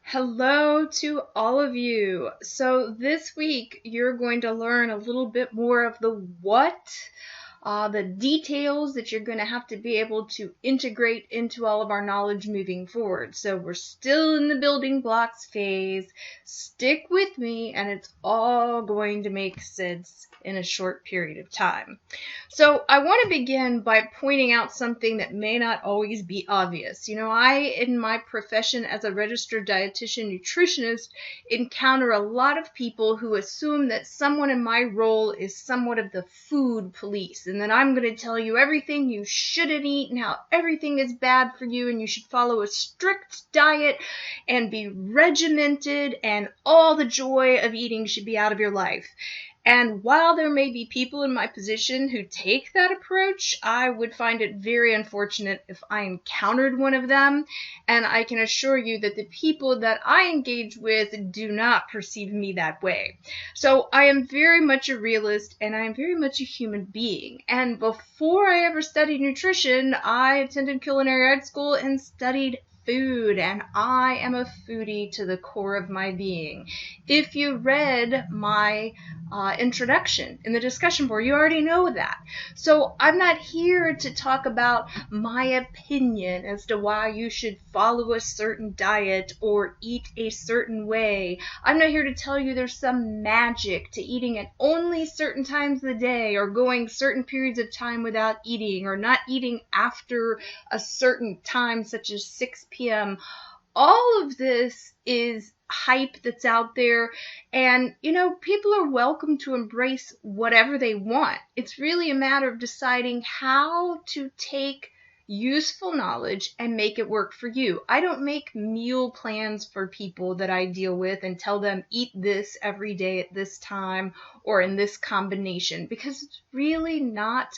Hello to all of you. So this week you're going to learn a little bit more of the what, the details that you're going to have to be able to integrate into all of our knowledge moving forward. So we're still in the building blocks phase. Stick with me and it's all going to make sense in a short period of time. So I want to begin by pointing out something that may not always be obvious. In my profession as a registered dietitian nutritionist, encounter a lot of people who assume that someone in my role is somewhat of the food police, and then I'm going to tell you everything you shouldn't eat and how everything is bad for you and you should follow a strict diet and be regimented and all the joy of eating should be out of your life. And while there may be people in my position who take that approach, I would find it very unfortunate if I encountered one of them. And I can assure you that the people that I engage with do not perceive me that way. So I am very much a realist and I am very much a human being. And before I ever studied nutrition, I attended culinary art school and studied food, and I am a foodie to the core of my being. If you read my introduction in the discussion board, you already know that. So I'm not here to talk about my opinion as to why you should follow a certain diet or eat a certain way. I'm not here to tell you there's some magic to eating at only certain times of the day or going certain periods of time without eating or not eating after a certain time such as 6 p.m. All of this is hype that's out there, and people are welcome to embrace whatever they want. It's really a matter of deciding how to take useful knowledge and make it work for you. I don't make meal plans for people that I deal with and tell them eat this every day at this time or in this combination, because it's really not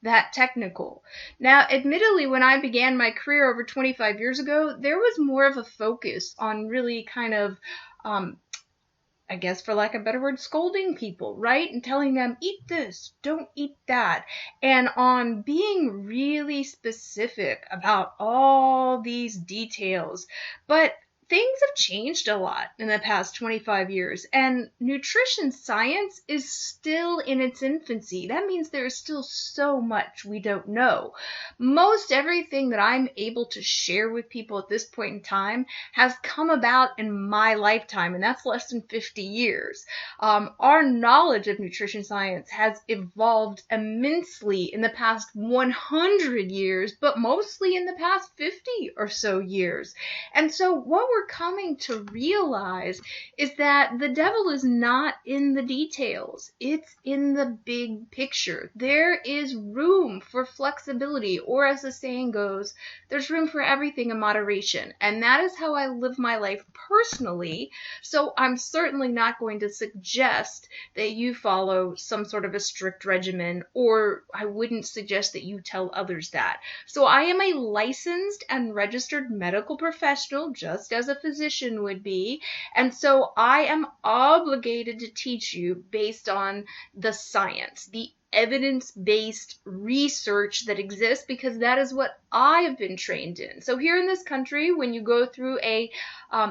that technical. Now, admittedly, when I began my career over 25 years ago, there was more of a focus on really kind of, I guess for lack of a better word, scolding people, right? And telling them, eat this, don't eat that. And on being really specific about all these details. But things have changed a lot in the past 25 years, and nutrition science is still in its infancy. That means there is still so much we don't know. Most everything that I'm able to share with people at this point in time has come about in my lifetime, and that's less than 50 years. Our knowledge of nutrition science has evolved immensely in the past 100 years, but mostly in the past 50 or so years. And so what we're coming to realize is that the devil is not in the details. It's in the big picture. There is room for flexibility, or as the saying goes, there's room for everything in moderation. And that is how I live my life personally. So I'm certainly not going to suggest that you follow some sort of a strict regimen, or I wouldn't suggest that you tell others that. So I am a licensed and registered medical professional, just as a physician would be, and so I am obligated to teach you based on the science, the evidence-based research that exists, because that is what I have been trained in. So here in this country, when you go through a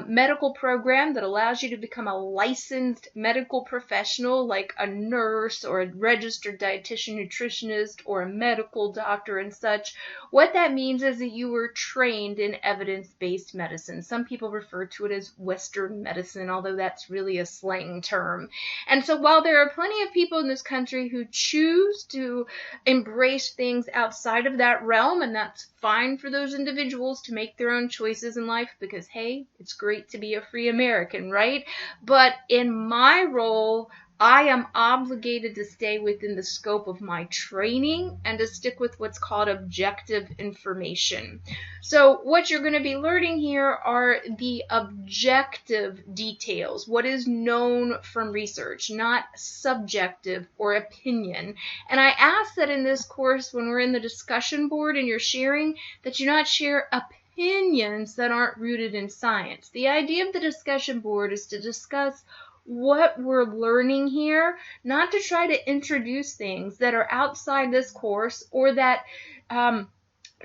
medical program that allows you to become a licensed medical professional, like a nurse or a registered dietitian nutritionist or a medical doctor and such, what that means is that you were trained in evidence-based medicine. Some people refer to it as Western medicine, although that's really a slang term. And so while there are plenty of people in this country who choose to embrace things outside of that realm, and that's fine for those individuals to make their own choices in life, because hey, it's great to be a free American, right? But in my role, I am obligated to stay within the scope of my training and to stick with what's called objective information. So what you're going to be learning here are the objective details, what is known from research, not subjective or opinion. And I ask that in this course, when we're in the discussion board and you're sharing, that you not share opinions that aren't rooted in science. The idea of the discussion board is to discuss what we're learning here, not to try to introduce things that are outside this course or that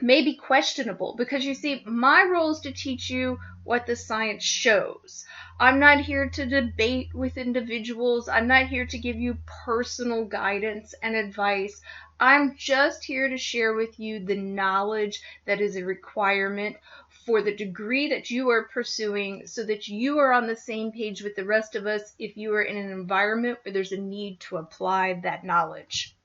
may be questionable, because you see, my role is to teach you what the science shows. I'm not here to debate with individuals. I'm not here to give you personal guidance and advice. I'm just here to share with you the knowledge that is a requirement for the degree that you are pursuing, so that you are on the same page with the rest of us if you are in an environment where there's a need to apply that knowledge.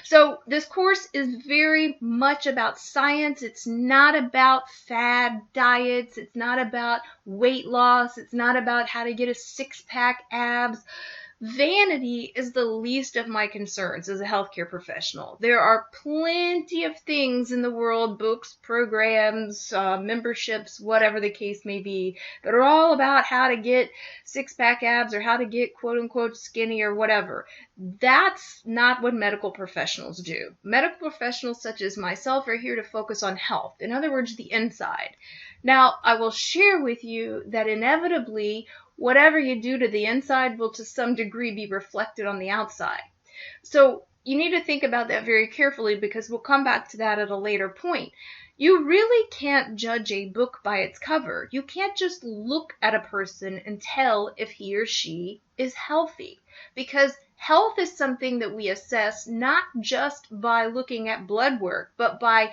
So this course is very much about science. It's not about fad diets. It's not about weight loss. It's not about how to get a six-pack abs. Vanity is the least of my concerns as a healthcare professional. There are plenty of things in the world, books, programs, memberships, whatever the case may be, that are all about how to get six-pack abs or how to get quote-unquote skinny or whatever. That's not what medical professionals do. Medical professionals such as myself are here to focus on health. In other words, the inside. Now, I will share with you that inevitably, whatever you do to the inside will to some degree be reflected on the outside. So you need to think about that very carefully, because we'll come back to that at a later point. You really can't judge a book by its cover. You can't just look at a person and tell if he or she is healthy, because health is something that we assess not just by looking at blood work, but by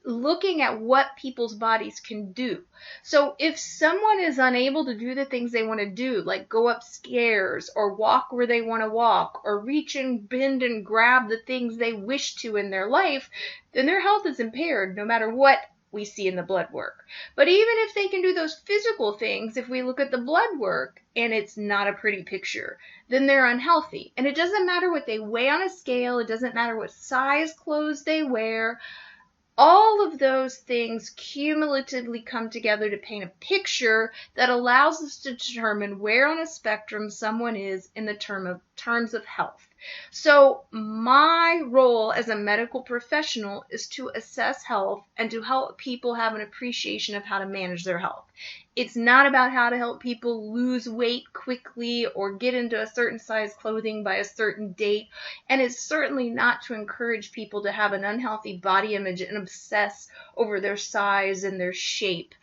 looking at what people's bodies can do. So if someone is unable to do the things they want to do, like go up stairs or walk where they want to walk or reach and bend and grab the things they wish to in their life, then their health is impaired no matter what we see in the blood work. But even if they can do those physical things, if we look at the blood work and it's not a pretty picture, then they're unhealthy. And it doesn't matter what they weigh on a scale. It doesn't matter what size clothes they wear. All of those things cumulatively come together to paint a picture that allows us to determine where on a spectrum someone is in the terms of health. So my role as a medical professional is to assess health and to help people have an appreciation of how to manage their health. It's not about how to help people lose weight quickly or get into a certain size clothing by a certain date. And it's certainly not to encourage people to have an unhealthy body image and obsess over their size and their shape.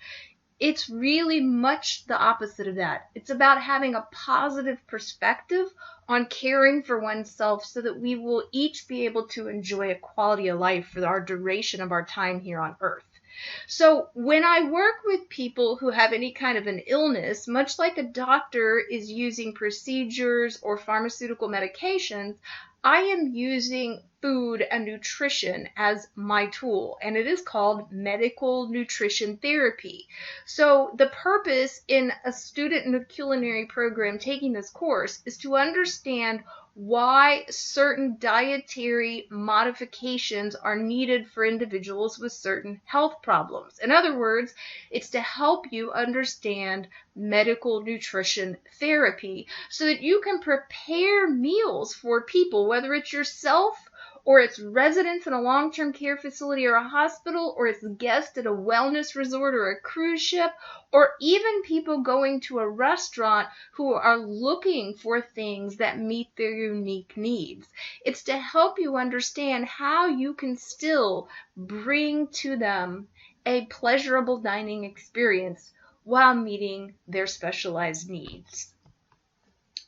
It's really much the opposite of that. It's about having a positive perspective on caring for oneself so that we will each be able to enjoy a quality of life for our duration of our time here on Earth. So when I work with people who have any kind of an illness, much like a doctor is using procedures or pharmaceutical medications, I am using food and nutrition as my tool, and it is called medical nutrition therapy. So the purpose in a student in a culinary program taking this course is to understand why certain dietary modifications are needed for individuals with certain health problems. In other words, it's to help you understand medical nutrition therapy so that you can prepare meals for people, whether it's yourself or it's residents in a long-term care facility or a hospital, or it's guests at a wellness resort or a cruise ship, or even people going to a restaurant who are looking for things that meet their unique needs. It's to help you understand how you can still bring to them a pleasurable dining experience while meeting their specialized needs.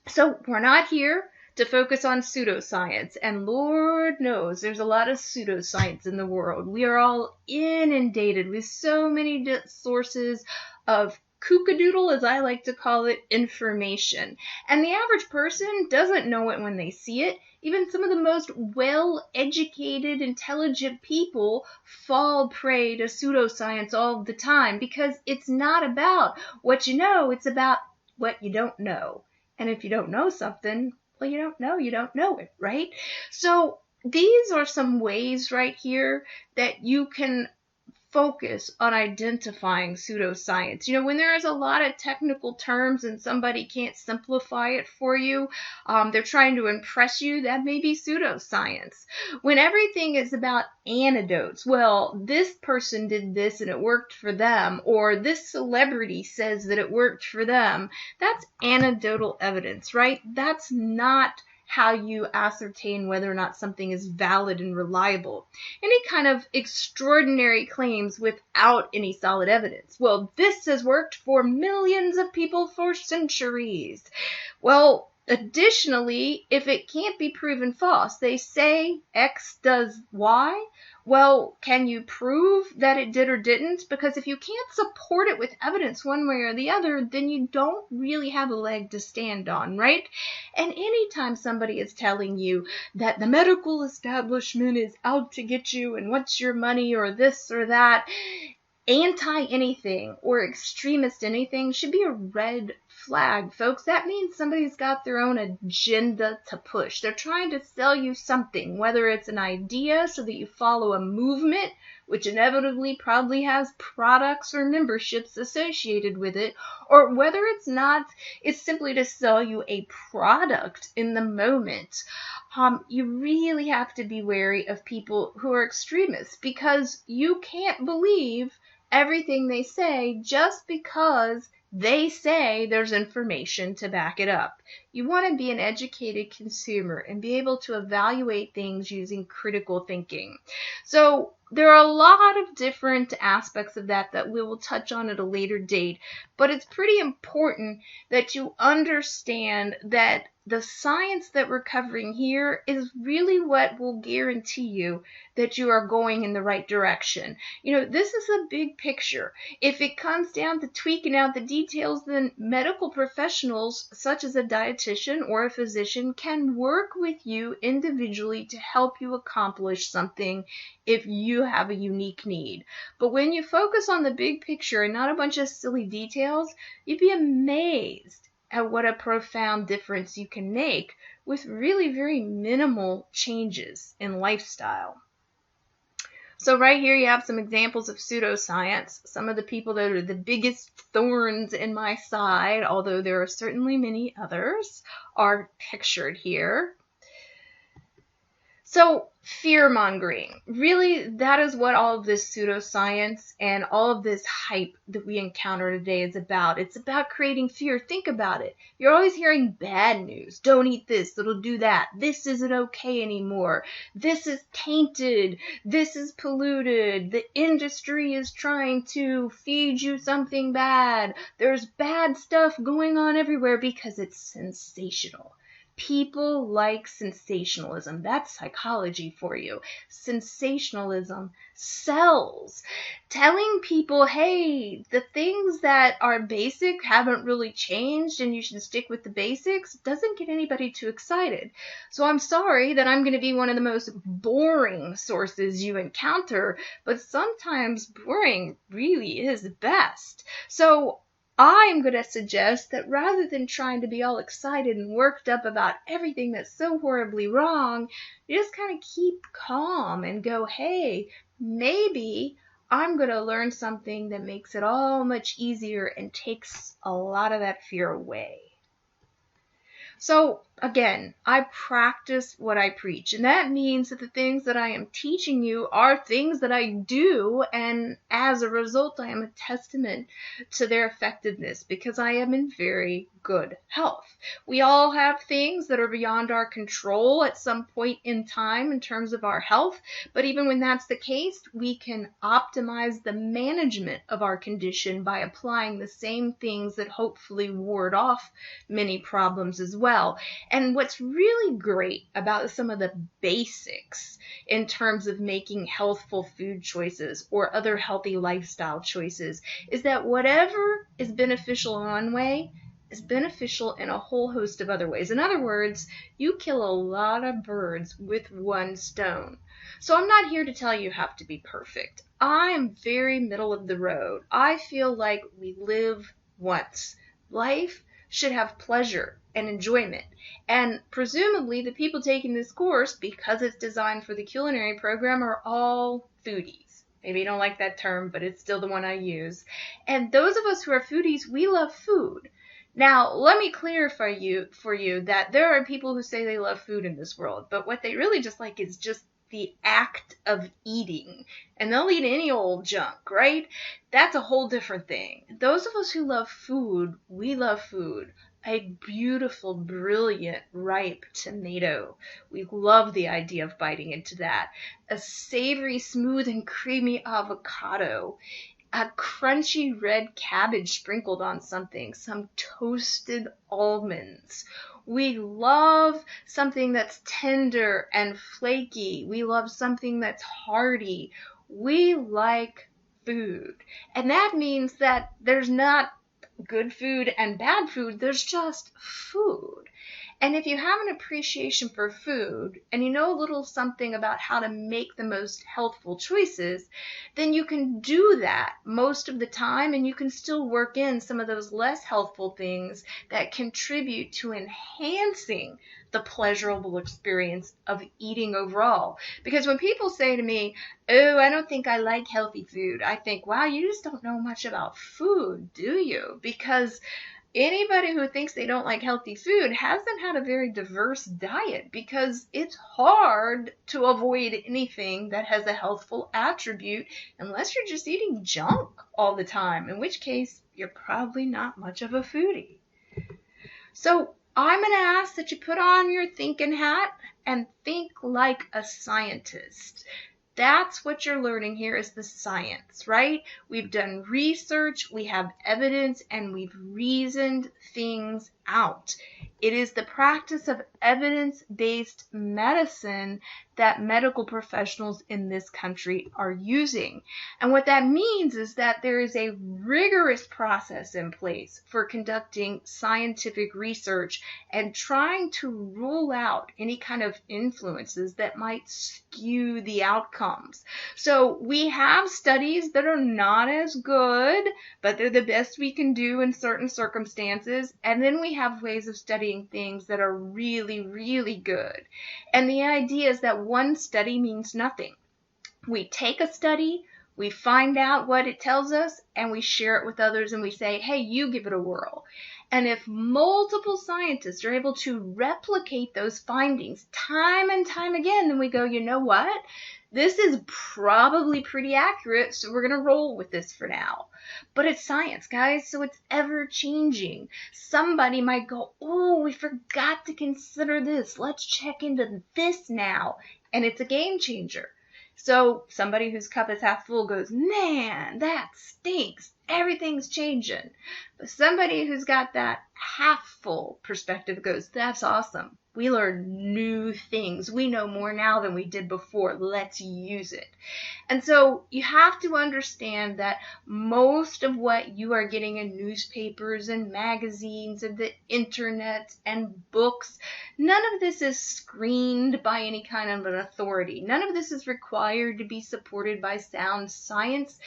So we're not here to focus on pseudoscience, and Lord knows there's a lot of pseudoscience in the world. We are all inundated with so many sources of kookadoodle, as I like to call it, information. And the average person doesn't know it when they see it. Even some of the most well-educated, intelligent people fall prey to pseudoscience all the time, because it's not about what you know, it's about what you don't know. And if you don't know something, well, you don't know it, right? So these are some ways right here that you can focus on identifying pseudoscience. You know, when there is a lot of technical terms and somebody can't simplify it for you, they're trying to impress you, that may be pseudoscience. When everything is about anecdotes, well, this person did this and it worked for them, or this celebrity says that it worked for them, that's anecdotal evidence, right? That's not how you ascertain whether or not something is valid and reliable. Any kind of extraordinary claims without any solid evidence. Well, this has worked for millions of people for centuries. Well, additionally, if it can't be proven false, they say X does Y. Well, can you prove that it did or didn't? Because if you can't support it with evidence one way or the other, then you don't really have a leg to stand on, right? And anytime somebody is telling you that the medical establishment is out to get you and wants your money or this or that, anti-anything or extremist anything should be a red flag, folks. That means somebody's got their own agenda to push. They're trying to sell you something, whether it's an idea so that you follow a movement, which inevitably probably has products or memberships associated with it, or whether it's simply to sell you a product in the moment. You really have to be wary of people who are extremists, because you can't believe everything they say just because they say there's information to back it up. You want to be an educated consumer and be able to evaluate things using critical thinking. So there are a lot of different aspects of that we will touch on at a later date, but it's pretty important that you understand that the science that we're covering here is really what will guarantee you that you are going in the right direction. This is a big picture. If it comes down to tweaking out the details, then medical professionals, such as a dietitian or a physician, can work with you individually to help you accomplish something if you have a unique need. But when you focus on the big picture and not a bunch of silly details, you'd be amazed at what a profound difference you can make with really very minimal changes in lifestyle. So right here you have some examples of pseudoscience. Some of the people that are the biggest thorns in my side, although there are certainly many others, are pictured here. So fear-mongering, really, that is what all of this pseudoscience and all of this hype that we encounter today is about. It's about creating fear. Think about it. You're always hearing bad news. Don't eat this. It'll do that. This isn't okay anymore. This is tainted. This is polluted. The industry is trying to feed you something bad. There's bad stuff going on everywhere because it's sensational. People like sensationalism. That's psychology for you. Sensationalism sells. Telling people, hey, the things that are basic haven't really changed and you should stick with the basics doesn't get anybody too excited. So I'm sorry that I'm going to be one of the most boring sources you encounter, but sometimes boring really is best. So I'm going to suggest that rather than trying to be all excited and worked up about everything that's so horribly wrong, you just kind of keep calm and go, hey, maybe I'm going to learn something that makes it all much easier and takes a lot of that fear away. So again, I practice what I preach, and that means that the things that I am teaching you are things that I do, and as a result, I am a testament to their effectiveness because I am in very good health. We all have things that are beyond our control at some point in time in terms of our health, but even when that's the case, we can optimize the management of our condition by applying the same things that hopefully ward off many problems as well. And what's really great about some of the basics in terms of making healthful food choices or other healthy lifestyle choices is that whatever is beneficial in one way is beneficial in a whole host of other ways. In other words, you kill a lot of birds with one stone. So I'm not here to tell you have to be perfect. I am very middle of the road. I feel like we live once. Life should have pleasure and enjoyment. And presumably the people taking this course, because it's designed for the culinary program, are all foodies. Maybe you don't like that term, but it's still the one I use. And those of us who are foodies, we love food. Now, let me clarify for you that there are people who say they love food in this world, but what they really just like is just the act of eating. And they'll eat any old junk, right? That's a whole different thing. Those of us who love food, we love food. a beautiful, brilliant, ripe tomato. We love the idea of biting into that. A savory, smooth, and creamy avocado. A crunchy red cabbage sprinkled on something. Some toasted almonds. We love something that's tender and flaky. We love something that's hearty. We like food. And that means that there's not good food and bad food, there's just food. And if you have an appreciation for food and you know a little something about how to make the most healthful choices, then you can do that most of the time, and you can still work in some of those less healthful things that contribute to enhancing the pleasurable experience of eating overall. Because when people say to me, oh, I don't think I like healthy food, I think, wow, you just don't know much about food, do you? Because anybody who thinks they don't like healthy food hasn't had a very diverse diet, because it's hard to avoid anything that has a healthful attribute unless you're just eating junk all the time, in which case you're probably not much of a foodie. So I'm going to ask that you put on your thinking hat and think like a scientist. That's what you're learning here, is the science, right? We've done research, we have evidence, and we've reasoned things out. It is the practice of evidence-based medicine that medical professionals in this country are using. And what that means is that there is a rigorous process in place for conducting scientific research and trying to rule out any kind of influences that might skew the outcomes. So we have studies that are not as good, but they're the best we can do in certain circumstances. And then we have ways of studying things that are really, really good. And the idea is that one study means nothing. We take a study, we find out what it tells us, and we share it with others, and we say, hey, you give it a whirl. And if multiple scientists are able to replicate those findings time and time again, then we go, you know what? This is probably pretty accurate, so we're going to roll with this for now. But it's science, guys, so it's ever changing. Somebody might go, oh, we forgot to consider this. Let's check into this now. And it's a game changer. So somebody whose cup is half full goes, man, that stinks. Everything's changing. But somebody who's got that half full perspective goes, that's awesome. We learn new things. We know more now than we did before. Let's use it. And so you have to understand that most of what you are getting in newspapers and magazines and the internet and books, none of this is screened by any kind of an authority. None of this is required to be supported by sound science.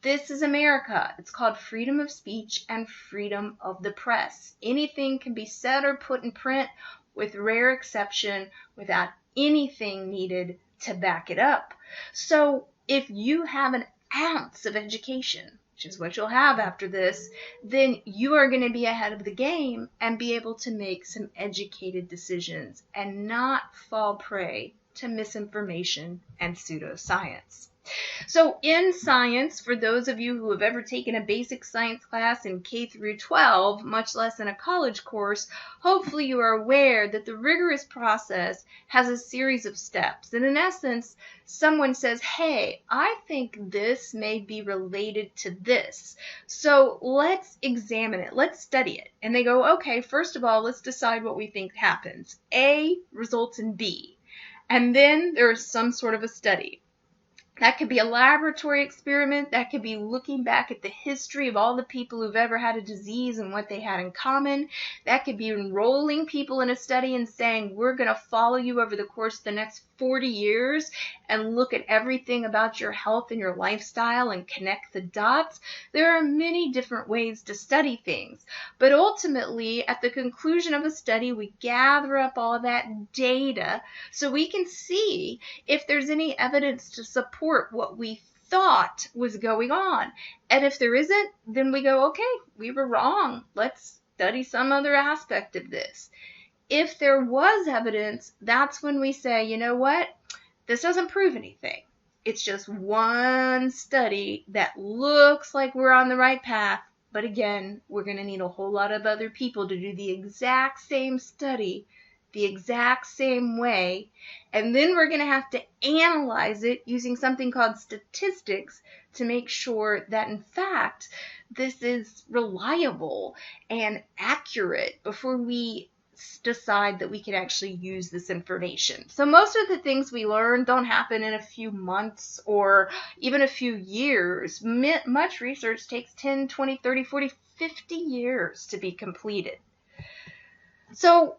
This is America. It's called freedom of speech and freedom of the press. Anything can be said or put in print, with rare exception, without anything needed to back it up. So if you have an ounce of education, which is what you'll have after this, then you are going to be ahead of the game and be able to make some educated decisions and not fall prey to misinformation and pseudoscience. So in science, for those of you who have ever taken a basic science class in K through 12, much less in a college course, hopefully you are aware that the rigorous process has a series of steps. And in essence, someone says, hey, I think this may be related to this. So let's examine it. Let's study it. And they go, okay, first of all, let's decide what we think happens. A results in B. And then there is some sort of a study. That could be a laboratory experiment. That could be looking back at the history of all the people who've ever had a disease and what they had in common. That could be enrolling people in a study and saying, we're going to follow you over the course of the next 40 years and look at everything about your health and your lifestyle and connect the dots. There are many different ways to study things. But ultimately, at the conclusion of a study, we gather up all that data so we can see if there's any evidence to support what we thought was going on. And if there isn't, then we go, okay, we were wrong. Let's study some other aspect of this. If there was evidence, that's when we say, you know what? This doesn't prove anything. It's just one study that looks like we're on the right path, But again, we're going to need a whole lot of other people to do the exact same study, the exact same way. And then we're going to have to analyze it using something called statistics to make sure that, in fact, this is reliable and accurate before we decide that we can actually use this information. So most of the things we learn don't happen in a few months or even a few years. Much research takes 10, 20, 30, 40, 50 years to be completed. So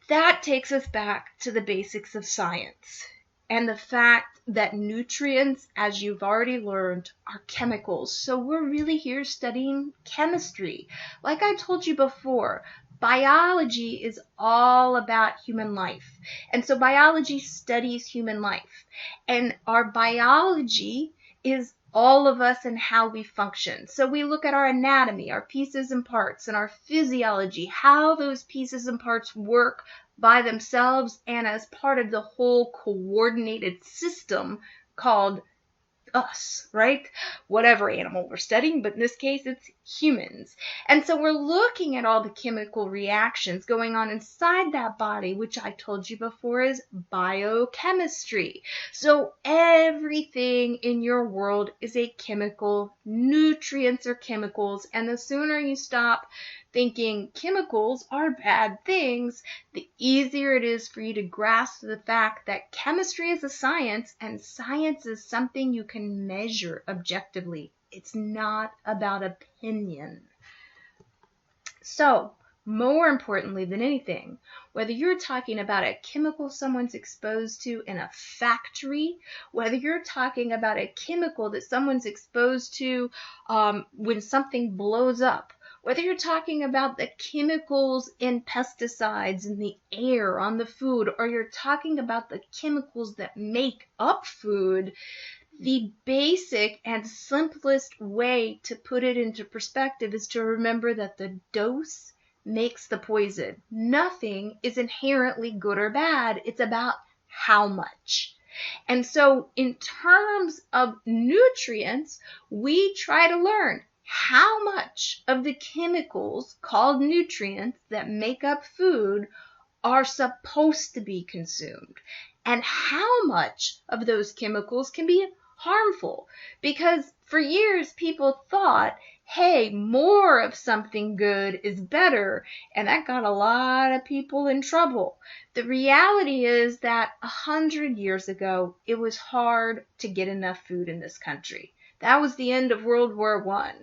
that takes us back to the basics of science and the fact that nutrients, as you've already learned, are chemicals. So we're really here studying chemistry. Like I told you before, biology is all about human life. And so biology studies human life. And our biology is all of us and how we function. So we look at our anatomy, our pieces and parts, and our physiology, how those pieces and parts work by themselves and as part of the whole coordinated system called us, right? Whatever animal we're studying, but in this case it's humans. And so we're looking at all the chemical reactions going on inside that body, which I told you before is biochemistry. So everything in your world is a chemical. Nutrients are chemicals, and the sooner you stop thinking chemicals are bad things, the easier it is for you to grasp the fact that chemistry is a science, and science is something you can measure objectively. It's not about opinion. So, more importantly than anything, whether you're talking about a chemical someone's exposed to in a factory, whether you're talking about a chemical that someone's exposed to when something blows up, whether you're talking about the chemicals in pesticides in the air on the food, or you're talking about the chemicals that make up food, the basic and simplest way to put it into perspective is to remember that the dose makes the poison. Nothing is inherently good or bad. It's about how much. And so in terms of nutrients, we try to learn how much of the chemicals called nutrients that make up food are supposed to be consumed, and how much of those chemicals can be harmful. Because for years people thought, hey, more of something good is better, and that got a lot of people in trouble. The reality is that 100 years ago, it was hard to get enough food in this country. That was the end of World War I.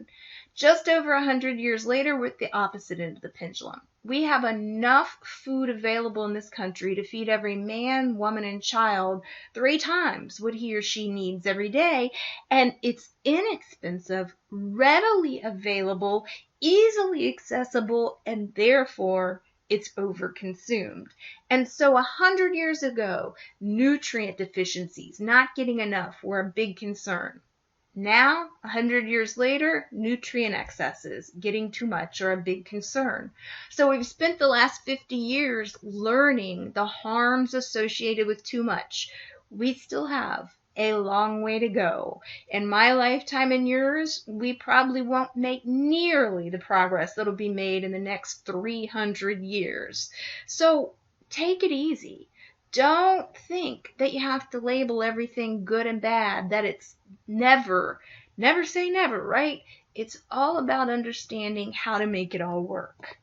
Just over 100 years later, we're at the opposite end of the pendulum. We have enough food available in this country to feed every man, woman, and child 3 times what he or she needs every day, and it's inexpensive, readily available, easily accessible, and therefore it's overconsumed. And so 100 years ago, nutrient deficiencies, not getting enough, were a big concern. Now, 100 years later, nutrient excesses, getting too much, are a big concern. So we've spent the last 50 years learning the harms associated with too much. We still have a long way to go. In my lifetime and yours, we probably won't make nearly the progress that'll be made in the next 300 years. So take it easy. Don't think that you have to label everything good and bad, that it's never say never, right? It's all about understanding how to make it all work.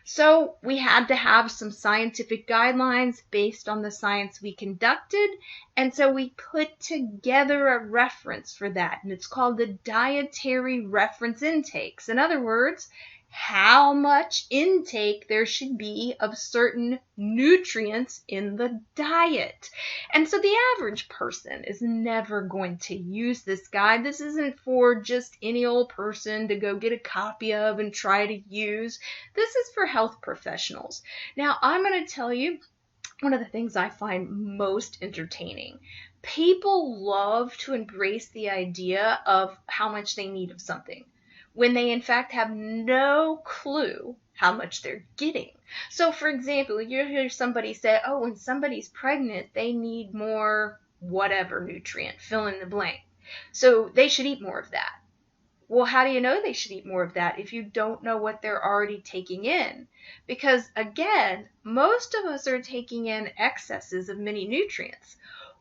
So we had to have some scientific guidelines based on the science we conducted, and so we put together a reference for that, and it's called the Dietary Reference Intakes. In other words, how much intake there should be of certain nutrients in the diet. And so the average person is never going to use this guide. This isn't for just any old person to go get a copy of and try to use. This is for health professionals. Now, I'm going to tell you one of the things I find most entertaining. People love to embrace the idea of how much they need of something, when they in fact have no clue how much they're getting. So for example, you hear somebody say, oh, when somebody's pregnant, they need more whatever nutrient, fill in the blank. So they should eat more of that. Well, how do you know they should eat more of that if you don't know what they're already taking in? Because again, most of us are taking in excesses of many nutrients,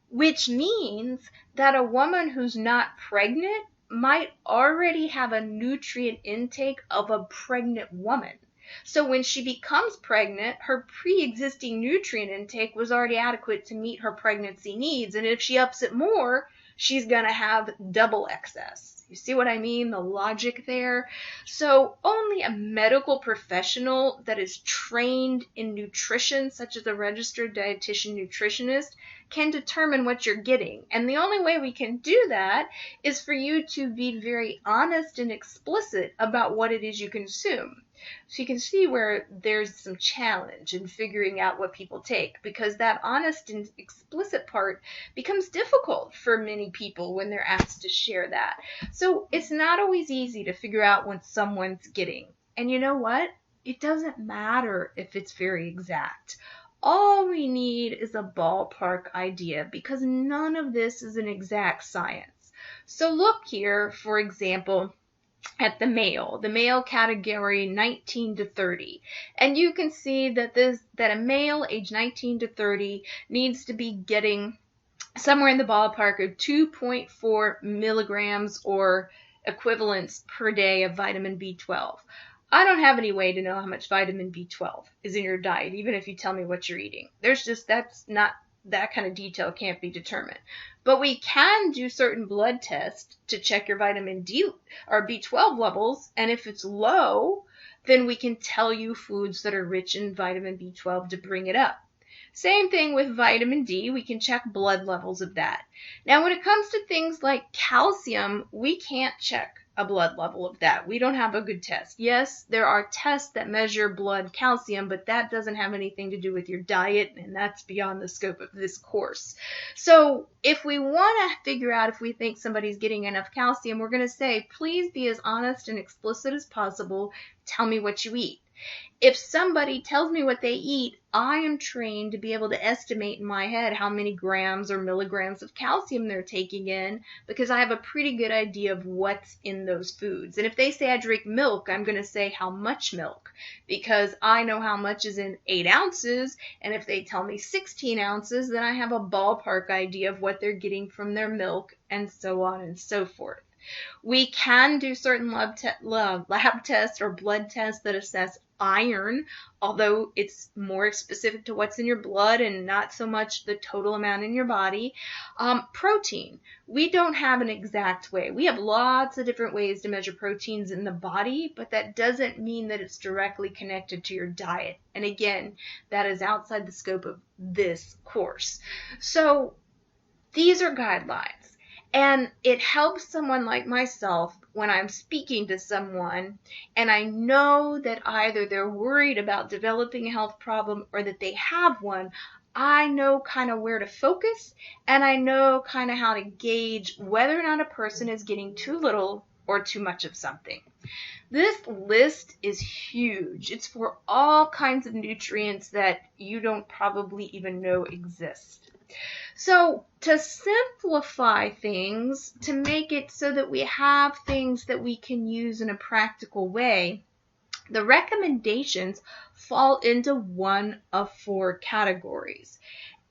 which means that a woman who's not pregnant might already have a nutrient intake of a pregnant woman. So when she becomes pregnant, her pre-existing nutrient intake was already adequate to meet her pregnancy needs. And if she ups it more, she's going to have double excess. You see what I mean? The logic there. So only a medical professional that is trained in nutrition, such as a registered dietitian nutritionist, can determine what you're getting. And the only way we can do that is for you to be very honest and explicit about what it is you consume. So you can see where there's some challenge in figuring out what people take, because that honest and explicit part becomes difficult for many people when they're asked to share that. So it's not always easy to figure out what someone's getting. And you know what? It doesn't matter if it's very exact. All we need is a ballpark idea, because none of this is an exact science. So look here, for example, at the male category 19 to 30. And you can see that a male age 19 to 30 needs to be getting somewhere in the ballpark of 2.4 milligrams or equivalents per day of vitamin B12. I don't have any way to know how much vitamin B12 is in your diet, even if you tell me what you're eating. That kind of detail can't be determined. But we can do certain blood tests to check your vitamin D or B12 levels, and if it's low, then we can tell you foods that are rich in vitamin B12 to bring it up. Same thing with vitamin D, we can check blood levels of that. Now when it comes to things like calcium, we can't check a blood level of that. We don't have a good test. Yes, there are tests that measure blood calcium, but that doesn't have anything to do with your diet, and that's beyond the scope of this course. So if we want to figure out if we think somebody's getting enough calcium, we're going to say, please be as honest and explicit as possible. Tell me what you eat. If somebody tells me what they eat, I am trained to be able to estimate in my head how many grams or milligrams of calcium they're taking in, because I have a pretty good idea of what's in those foods. And if they say I drink milk, I'm going to say how much milk, because I know how much is in 8 ounces. And if they tell me 16 ounces, then I have a ballpark idea of what they're getting from their milk, and so on and so forth. We can do certain lab tests or blood tests that assess iron, although it's more specific to what's in your blood and not so much the total amount in your body. Protein. We don't have an exact way. We have lots of different ways to measure proteins in the body, but that doesn't mean that it's directly connected to your diet. And again, that is outside the scope of this course. So these are guidelines. And it helps someone like myself when I'm speaking to someone and I know that either they're worried about developing a health problem or that they have one. I know kind of where to focus, and I know kind of how to gauge whether or not a person is getting too little or too much of something. This list is huge. It's for all kinds of nutrients that you don't probably even know exist. So to simplify things, to make it so that we have things that we can use in a practical way, the recommendations fall into one of 4 categories.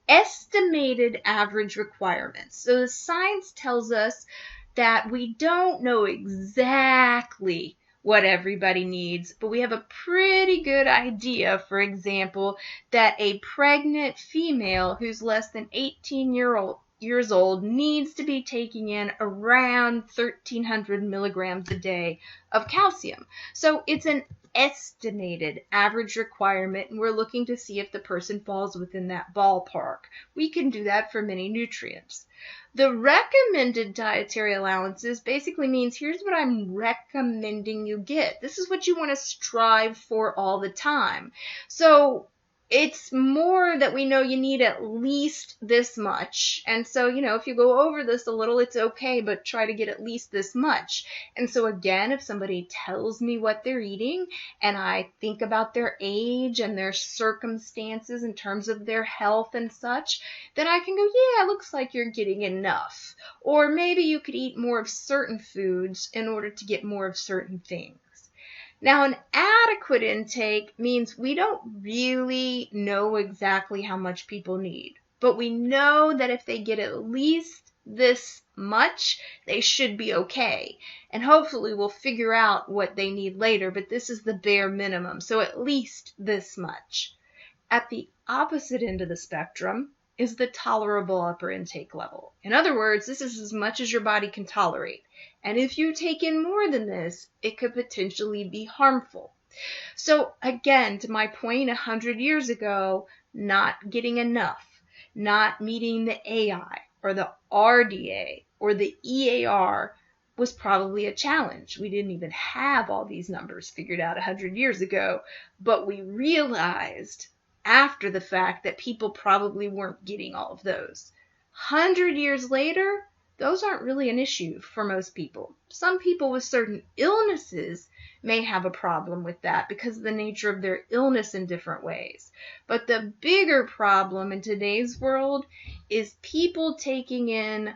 Estimated average requirements. So the science tells us that we don't know exactly what everybody needs, but we have a pretty good idea, for example, that a pregnant female who's less than 18 years old needs to be taking in around 1,300 milligrams a day of calcium. So it's an estimated average requirement, and we're looking to see if the person falls within that ballpark. We can do that for many nutrients. The recommended dietary allowances basically means here's what I'm recommending you get. This is what you want to strive for all the time. So it's more that we know you need at least this much. And so, if you go over this a little, it's okay, but try to get at least this much. And so again, if somebody tells me what they're eating and I think about their age and their circumstances in terms of their health and such, then I can go, yeah, it looks like you're getting enough. Or maybe you could eat more of certain foods in order to get more of certain things. Now, an adequate intake means we don't really know exactly how much people need, but we know that if they get at least this much, they should be okay. And hopefully we'll figure out what they need later, but this is the bare minimum, so at least this much. At the opposite end of the spectrum is the tolerable upper intake level. In other words, this is as much as your body can tolerate. And if you take in more than this, it could potentially be harmful. So again, to my point 100 years ago, not getting enough, not meeting the AI or the RDA or the EAR was probably a challenge. We didn't even have all these numbers figured out 100 years ago, but we realized after the fact that people probably weren't getting all of those. 100 years later, those aren't really an issue for most people. Some people with certain illnesses may have a problem with that because of the nature of their illness in different ways. But the bigger problem in today's world is people taking in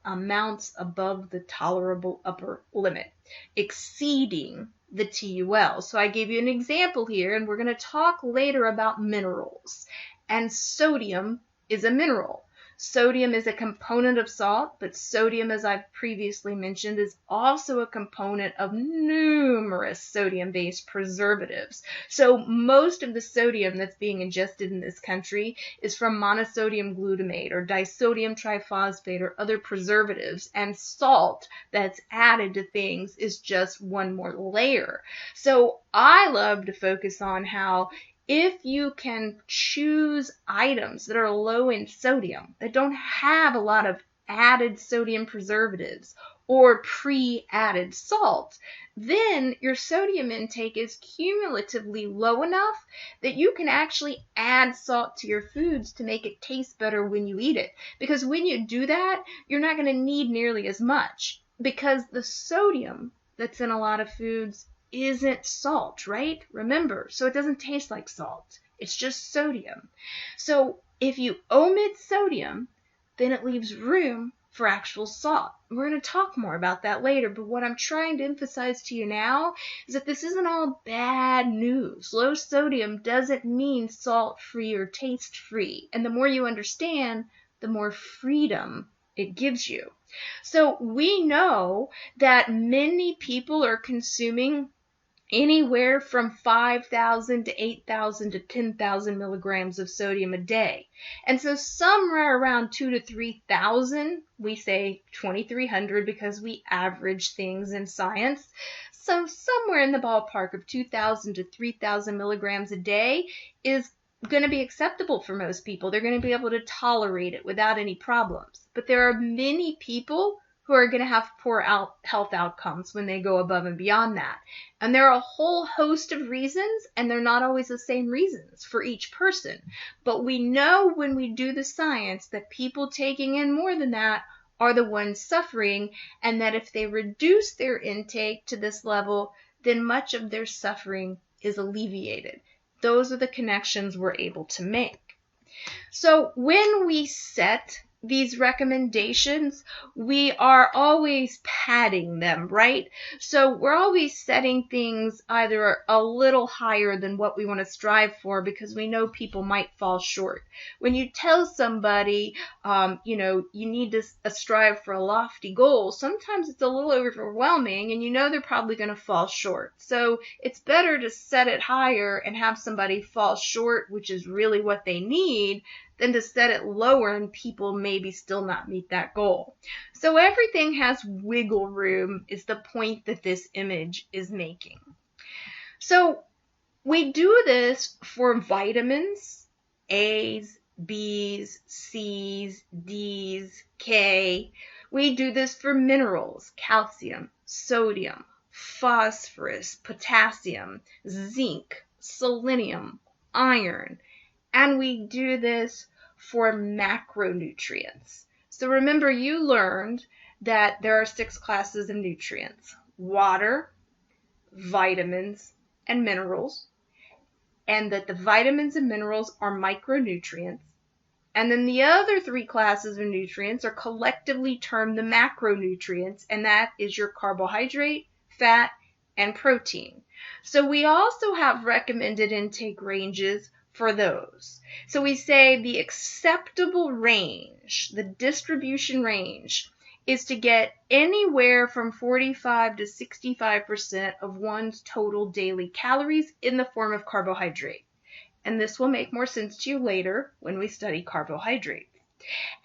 amounts above the tolerable upper limit, exceeding the TUL. So I gave you an example here, and we're going to talk later about minerals. And sodium is a mineral. Sodium is a component of salt, but sodium, as I've previously mentioned, is also a component of numerous sodium-based preservatives. So most of the sodium that's being ingested in this country is from monosodium glutamate or disodium triphosphate or other preservatives, and salt that's added to things is just one more layer. So I love to focus on how if you can choose items that are low in sodium, that don't have a lot of added sodium preservatives or pre-added salt, then your sodium intake is cumulatively low enough that you can actually add salt to your foods to make it taste better when you eat it. Because when you do that, you're not going to need nearly as much, because the sodium that's in a lot of foods isn't salt, right? Remember, so it doesn't taste like salt. It's just sodium. So if you omit sodium, then it leaves room for actual salt. We're going to talk more about that later, but what I'm trying to emphasize to you now is that this isn't all bad news. Low sodium doesn't mean salt-free or taste-free. And the more you understand, the more freedom it gives you. So we know that many people are consuming anywhere from 5,000 to 8,000 to 10,000 milligrams of sodium a day. And so somewhere around 2,000 to 3,000, we say 2,300 because we average things in science. So somewhere in the ballpark of 2,000 to 3,000 milligrams a day is going to be acceptable for most people. They're going to be able to tolerate it without any problems. But there are many people who are going to have poor health outcomes when they go above and beyond that. And there are a whole host of reasons, and they're not always the same reasons for each person. But we know when we do the science that people taking in more than that are the ones suffering, and that if they reduce their intake to this level, then much of their suffering is alleviated. Those are the connections we're able to make. So when we set these recommendations, we are always padding them, right? So we're always setting things either a little higher than what we want to strive for because we know people might fall short. When you tell somebody, you need to strive for a lofty goal, sometimes it's a little overwhelming and you know they're probably going to fall short. So it's better to set it higher and have somebody fall short, which is really what they need, than to set it lower and people maybe still not meet that goal. So everything has wiggle room is the point that this image is making. So we do this for vitamins, A's, B's, C's, D's, K. We do this for minerals, calcium, sodium, phosphorus, potassium, zinc, selenium, iron, and we do this for macronutrients. So remember, you learned that there are 6 classes of nutrients: water, vitamins, and minerals, and that the vitamins and minerals are micronutrients. And then the other 3 classes of nutrients are collectively termed the macronutrients, and that is your carbohydrate, fat, and protein. So we also have recommended intake ranges for those. So we say the acceptable range, the distribution range, is to get anywhere from 45 to 65% of one's total daily calories in the form of carbohydrate. And this will make more sense to you later when we study carbohydrates.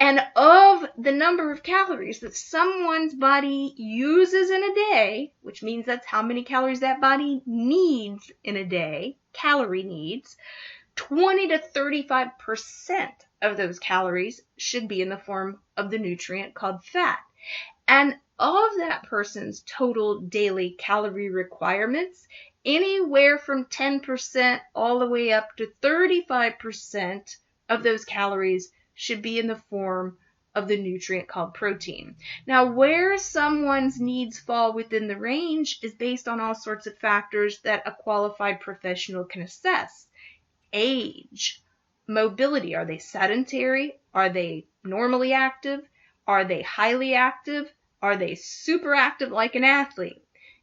And of the number of calories that someone's body uses in a day, which means that's how many calories that body needs in a day, calorie needs, 20 to 35% of those calories should be in the form of the nutrient called fat. And of that person's total daily calorie requirements, anywhere from 10% all the way up to 35% of those calories should be in the form of the nutrient called protein. Now, where someone's needs fall within the range is based on all sorts of factors that a qualified professional can assess. Age, mobility. Are they sedentary? Are they normally active? Are they highly active? Are they super active like an athlete?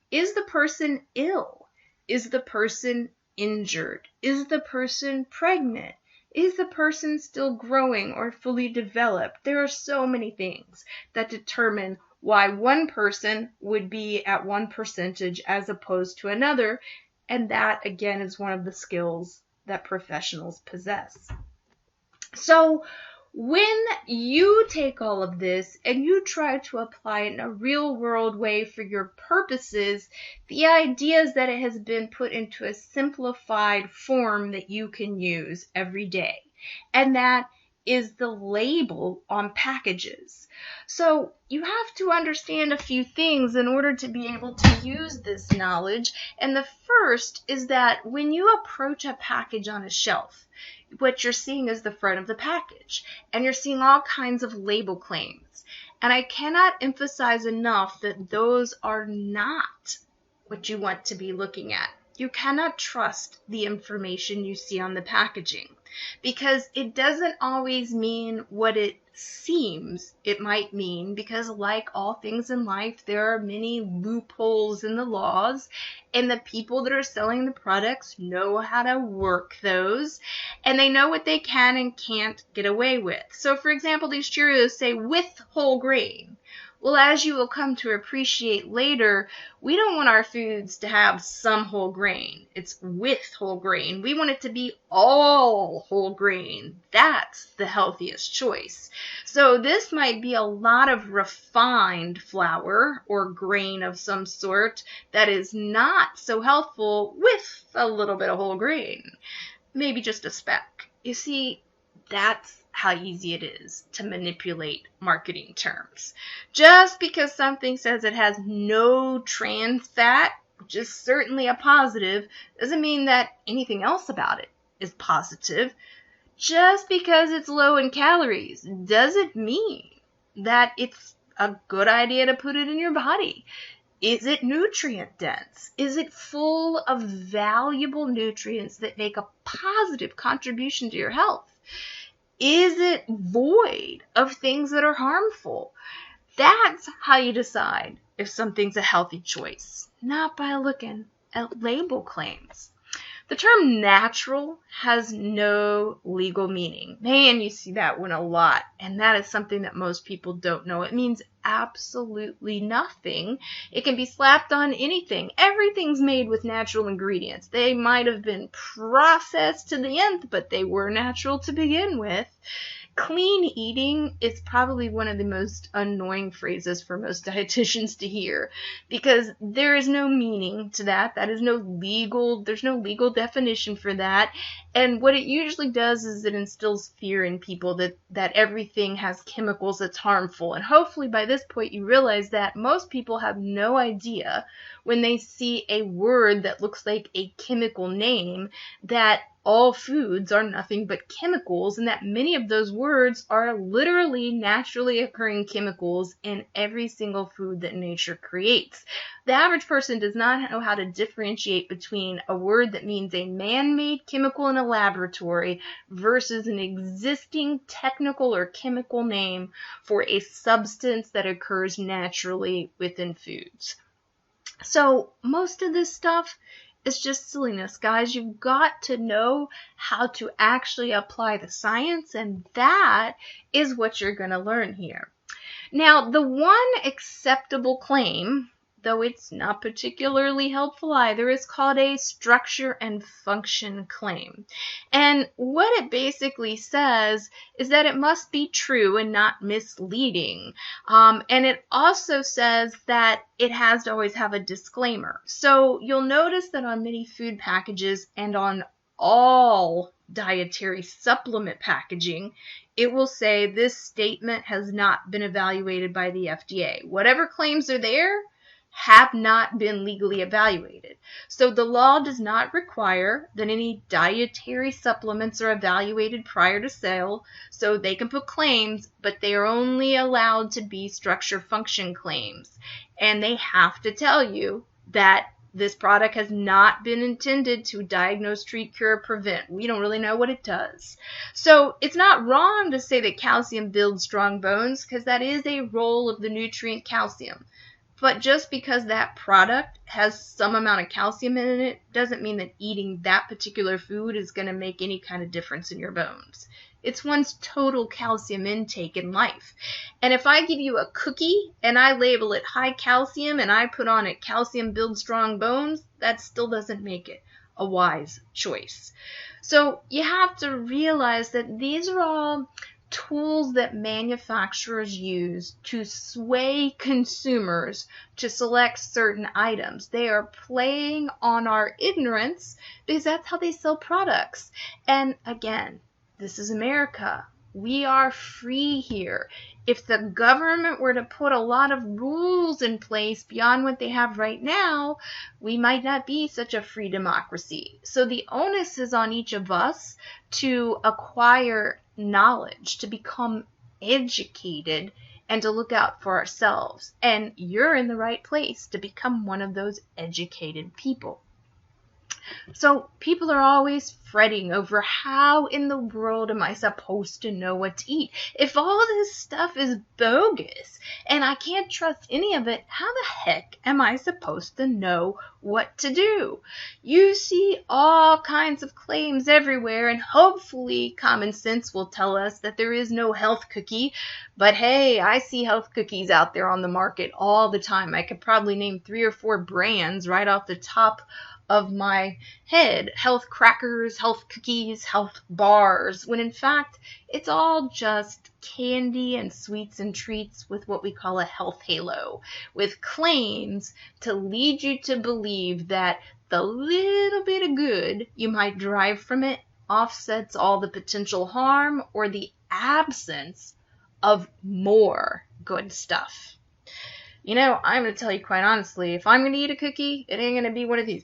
Is the person ill? Is the person injured? Is the person pregnant? Is the person still growing or fully developed? There are so many things that determine why one person would be at one percentage as opposed to another, and that, again, is one of the skills that professionals possess. So when you take all of this and you try to apply it in a real world way for your purposes, the idea is that it has been put into a simplified form that you can use every day. And that is the label on packages. So you have to understand a few things in order to be able to use this knowledge. And the first is that when you approach a package on a shelf, what you're seeing is the front of the package, and you're seeing all kinds of label claims. And I cannot emphasize enough that those are not what you want to be looking at. You cannot trust the information you see on the packaging, because it doesn't always mean what it seems it might mean, because like all things in life, there are many loopholes in the laws, and the people that are selling the products know how to work those, and they know what they can and can't get away with. So for example, these Cheerios say with whole grain. Well, as you will come to appreciate later, we don't want our foods to have some whole grain. It's with whole grain. We want it to be all whole grain. That's the healthiest choice. So this might be a lot of refined flour or grain of some sort that is not so healthful with a little bit of whole grain. Maybe just a speck. You see, that's how easy it is to manipulate marketing terms. Just because something says it has no trans fat, which is certainly a positive, doesn't mean that anything else about it is positive. Just because it's low in calories doesn't mean that it's a good idea to put it in your body. Is it nutrient dense? Is it full of valuable nutrients that make a positive contribution to your health? Is it void of things that are harmful? That's how you decide if something's a healthy choice, not by looking at label claims. The term natural has no legal meaning. Man, you see that one a lot, and that is something that most people don't know. It means absolutely nothing. It can be slapped on anything. Everything's made with natural ingredients. They might have been processed to the nth, but they were natural to begin with. Clean eating is probably one of the most annoying phrases for most dietitians to hear, because there is no meaning to that. There's no legal definition for that. And what it usually does is it instills fear in people that everything has chemicals that's harmful. And hopefully by this point you realize that most people have no idea when they see a word that looks like a chemical name that all foods are nothing but chemicals, and that many of those words are literally naturally occurring chemicals in every single food that nature creates. The average person does not know how to differentiate between a word that means a man-made chemical in a laboratory versus an existing technical or chemical name for a substance that occurs naturally within foods. So most of this stuff is just silliness, guys. You've got to know how to actually apply the science, and that is what you're going to learn here. Now, the one acceptable claim, though it's not particularly helpful either, is called a structure and function claim. And what it basically says is that it must be true and not misleading. And it also says that it has to always have a disclaimer. So you'll notice that on many food packages and on all dietary supplement packaging, it will say this statement has not been evaluated by the FDA. Whatever claims are there have not been legally evaluated. So the law does not require that any dietary supplements are evaluated prior to sale, so they can put claims, but they are only allowed to be structure function claims. And they have to tell you that this product has not been intended to diagnose, treat, cure, or prevent. We don't really know what it does. So it's not wrong to say that calcium builds strong bones, because that is a role of the nutrient calcium. But just because that product has some amount of calcium in it doesn't mean that eating that particular food is going to make any kind of difference in your bones. It's one's total calcium intake in life. And if I give you a cookie and I label it high calcium and I put on it calcium builds strong bones, that still doesn't make it a wise choice. So you have to realize that these are all tools that manufacturers use to sway consumers to select certain items. They are playing on our ignorance because that's how they sell products. And again, this is America. We are free here. If the government were to put a lot of rules in place beyond what they have right now, we might not be such a free democracy. So the onus is on each of us to acquire knowledge, to become educated, and to look out for ourselves. And you're in the right place to become one of those educated people. So people are always fretting over how in the world am I supposed to know what to eat? If all this stuff is bogus and I can't trust any of it, how the heck am I supposed to know what to do? You see all kinds of claims everywhere, and hopefully common sense will tell us that there is no health cookie. But hey, I see health cookies out there on the market all the time. I could probably name 3 or 4 brands right off the top of my head. Health crackers, health cookies, health bars, when in fact it's all just candy and sweets and treats with what we call a health halo, with claims to lead you to believe that the little bit of good you might derive from it offsets all the potential harm or the absence of more good stuff. You know, I'm going to tell you quite honestly, if I'm going to eat a cookie, it ain't going to be one of these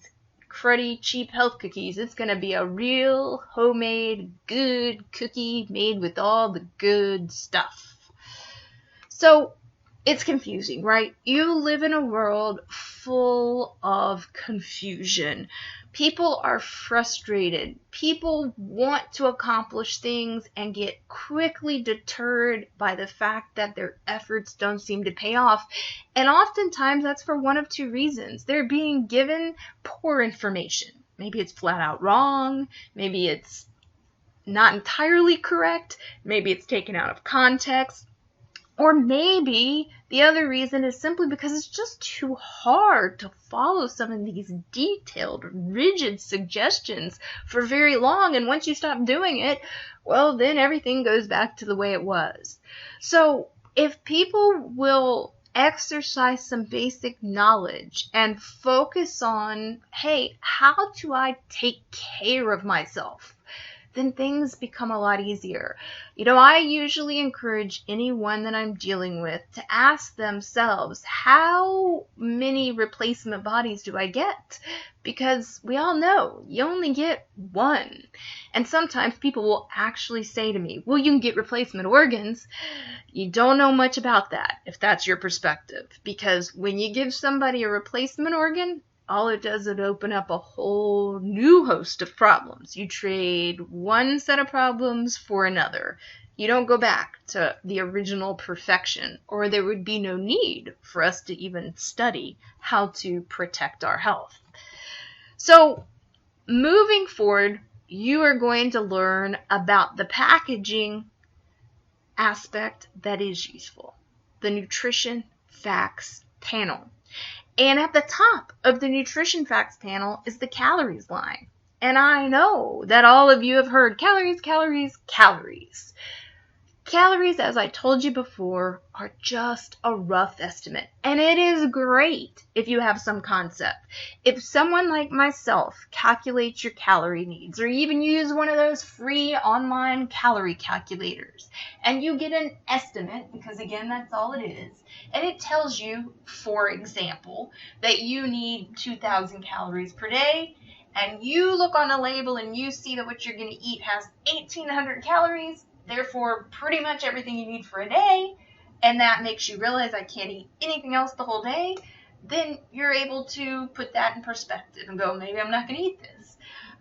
cruddy, cheap health cookies. It's going to be a real, homemade, good cookie made with all the good stuff. So, it's confusing, right? You live in a world full of confusion. People are frustrated. People want to accomplish things and get quickly deterred by the fact that their efforts don't seem to pay off. And oftentimes that's for one of 2 reasons. They're being given poor information. Maybe it's flat out wrong. Maybe it's not entirely correct. Maybe it's taken out of context. Or maybe the other reason is simply because it's just too hard to follow some of these detailed, rigid suggestions for very long. And once you stop doing it, well, then everything goes back to the way it was. So if people will exercise some basic knowledge and focus on, hey, how do I take care of myself? then things become a lot easier. I usually encourage anyone that I'm dealing with to ask themselves, how many replacement bodies do I get? Because we all know you only get one. And sometimes people will actually say to me, well, you can get replacement organs. You don't know much about that, if that's your perspective. Because when you give somebody a replacement organ, all it does is open up a whole new host of problems. You trade one set of problems for another. You don't go back to the original perfection, or there would be no need for us to even study how to protect our health. So, moving forward, you are going to learn about the packaging aspect that is useful, the nutrition facts panel. And at the top of the nutrition facts panel is the calories line. And I know that all of you have heard calories, calories, calories. Calories, as I told you before, are just a rough estimate. And it is great if you have some concept. If someone like myself calculates your calorie needs, or even use one of those free online calorie calculators, and you get an estimate, because again, that's all it is, and it tells you, for example, that you need 2,000 calories per day, and you look on a label and you see that what you're going to eat has 1,800 calories, therefore pretty much everything you need for a day, and that makes you realize I can't eat anything else the whole day, then you're able to put that in perspective and go, maybe I'm not going to eat this.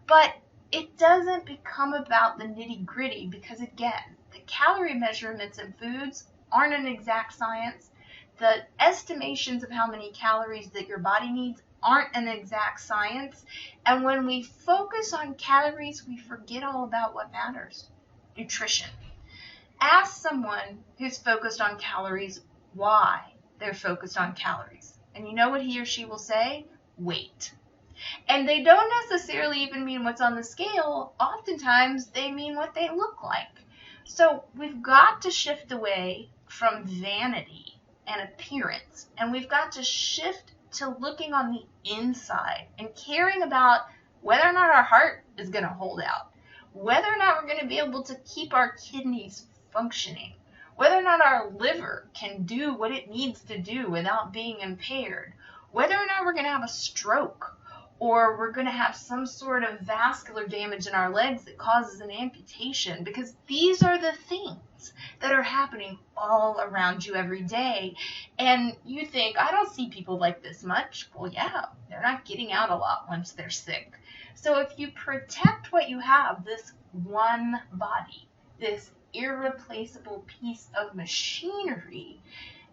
But it doesn't become about the nitty-gritty, because again, the calorie measurements in foods aren't an exact science. The estimations of how many calories that your body needs aren't an exact science. And when we focus on calories, we forget all about what matters. Nutrition. Ask someone who's focused on calories why they're focused on calories. And you know what he or she will say? Weight. And they don't necessarily even mean what's on the scale. Oftentimes they mean what they look like. So we've got to shift away from vanity and appearance, and we've got to shift to looking on the inside and caring about whether or not our heart is going to hold out, whether or not we're going to be able to keep our kidneys functioning, whether or not our liver can do what it needs to do without being impaired, whether or not we're going to have a stroke, or we're going to have some sort of vascular damage in our legs that causes an amputation, because these are the things that are happening all around you every day. And you think, I don't see people like this much. Well, yeah, they're not getting out a lot once they're sick. So if you protect what you have, this one body, this irreplaceable piece of machinery,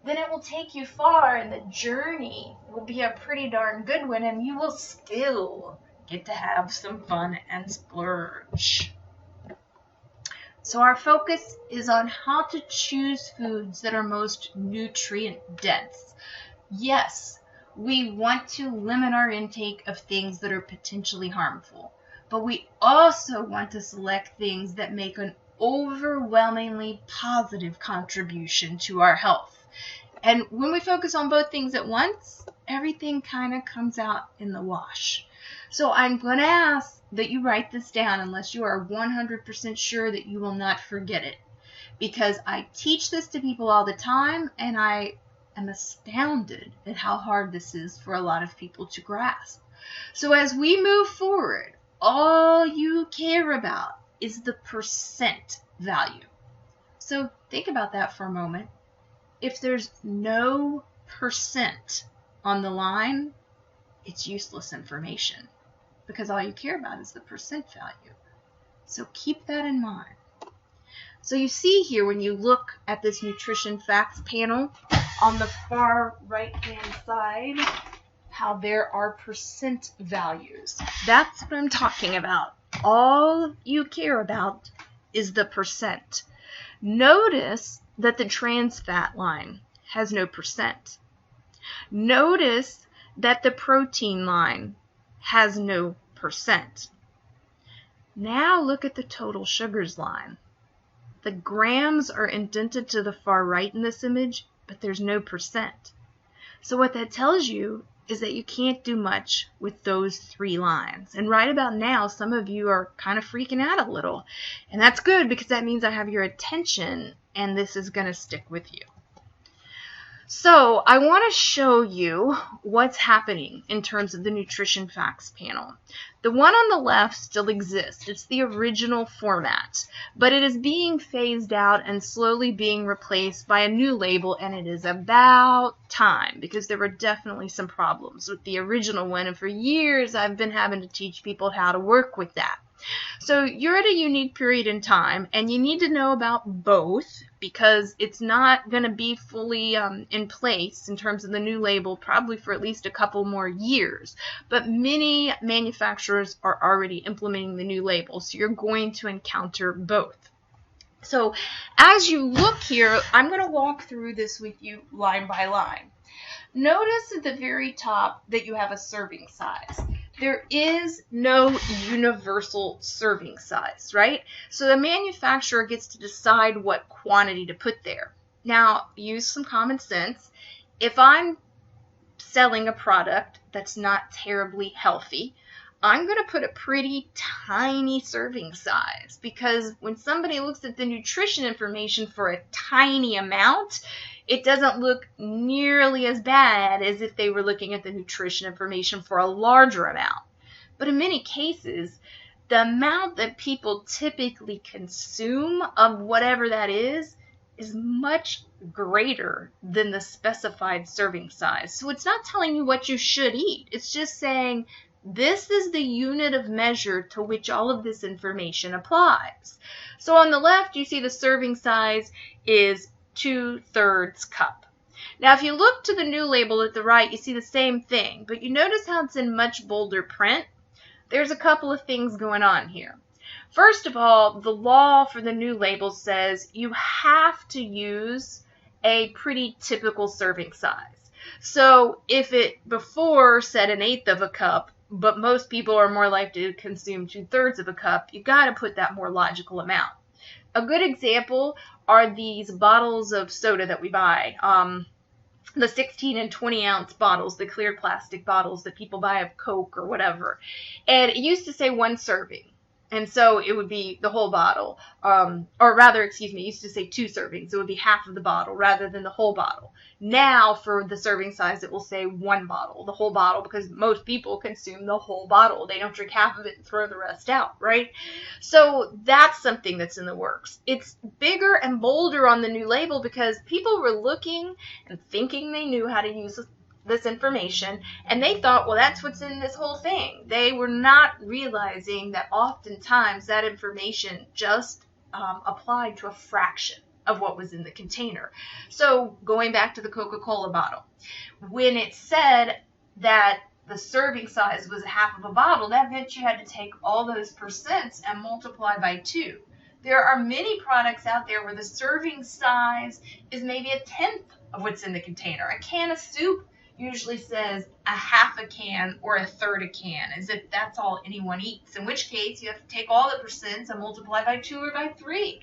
then it will take you far, and the journey will be a pretty darn good one, and you will still get to have some fun and splurge. So our focus is on how to choose foods that are most nutrient dense. Yes, we want to limit our intake of things that are potentially harmful, but we also want to select things that make an overwhelmingly positive contribution to our health. And when we focus on both things at once, everything kind of comes out in the wash. So I'm going to ask that you write this down unless you are 100% sure that you will not forget it. Because I teach this to people all the time, and I am astounded at how hard this is for a lot of people to grasp. So as we move forward, all you care about is the percent value. So think about that for a moment. If there's no percent on the line, it's useless information, because all you care about is the percent value. So keep that in mind. So you see here, when you look at this nutrition facts panel on the far right hand side, how there are percent values. That's what I'm talking about. All you care about is the percent. Notice that the trans fat line has no percent. Notice that the protein line has no percent. Now look at the total sugars line. The grams are indented to the far right in this image, but there's no percent. So what that tells you is that you can't do much with those 3 lines. And right about now, some of you are kind of freaking out a little. And that's good, because that means I have your attention and this is going to stick with you. So I want to show you what's happening in terms of the nutrition facts panel. The one on the left still exists. It's the original format, but it is being phased out and slowly being replaced by a new label, and it is about time, because there were definitely some problems with the original one, and for years I've been having to teach people how to work with that. So you're at a unique period in time, and you need to know about both, because it's not going to be fully in place in terms of the new label probably for at least a couple more years. But many manufacturers are already implementing the new label, so you're going to encounter both. So as you look here, I'm going to walk through this with you line by line. Notice at the very top that you have a serving size. There is no universal serving size, right? So the manufacturer gets to decide what quantity to put there. Now, use some common sense. If I'm selling a product that's not terribly healthy, I'm going to put a pretty tiny serving size, because when somebody looks at the nutrition information for a tiny amount, it doesn't look nearly as bad as if they were looking at the nutrition information for a larger amount. But in many cases, the amount that people typically consume of whatever that is much greater than the specified serving size. So it's not telling you what you should eat. It's just saying this is the unit of measure to which all of this information applies. So on the left, you see the serving size is 2/3 cup. Now, if you look to the new label at the right, you see the same thing, but you notice how it's in much bolder print? There's a couple of things going on here. First of all, the law for the new label says you have to use a pretty typical serving size. So if it before said 1/8 of a cup, but most people are more likely to consume 2/3 of a cup, you got to put that more logical amount. A good example are these bottles of soda that we buy, the 16 and 20 ounce bottles, the clear plastic bottles that people buy of Coke or whatever. And it used to say 1 serving. And so it would be the whole bottle, or rather, excuse me, it used to say 2 servings. It would be half of the bottle rather than the whole bottle. Now, for the serving size, it will say 1 bottle, the whole bottle, because most people consume the whole bottle. They don't drink half of it and throw the rest out, right? So that's something that's in the works. It's bigger and bolder on the new label because people were looking and thinking they knew how to use this information, and they thought, well, that's what's in this whole thing. They were not realizing that oftentimes that information just applied to a fraction of what was in the container. So going back to the Coca-Cola bottle, when it said that the serving size was half of a bottle, that meant you had to take all those percents and multiply by 2. There are many products out there where the serving size is maybe 1/10 of what's in the container. A can of soup usually says a half a can or 1/3 a can, as if that's all anyone eats, in which case you have to take all the percents and multiply by 2 or by 3.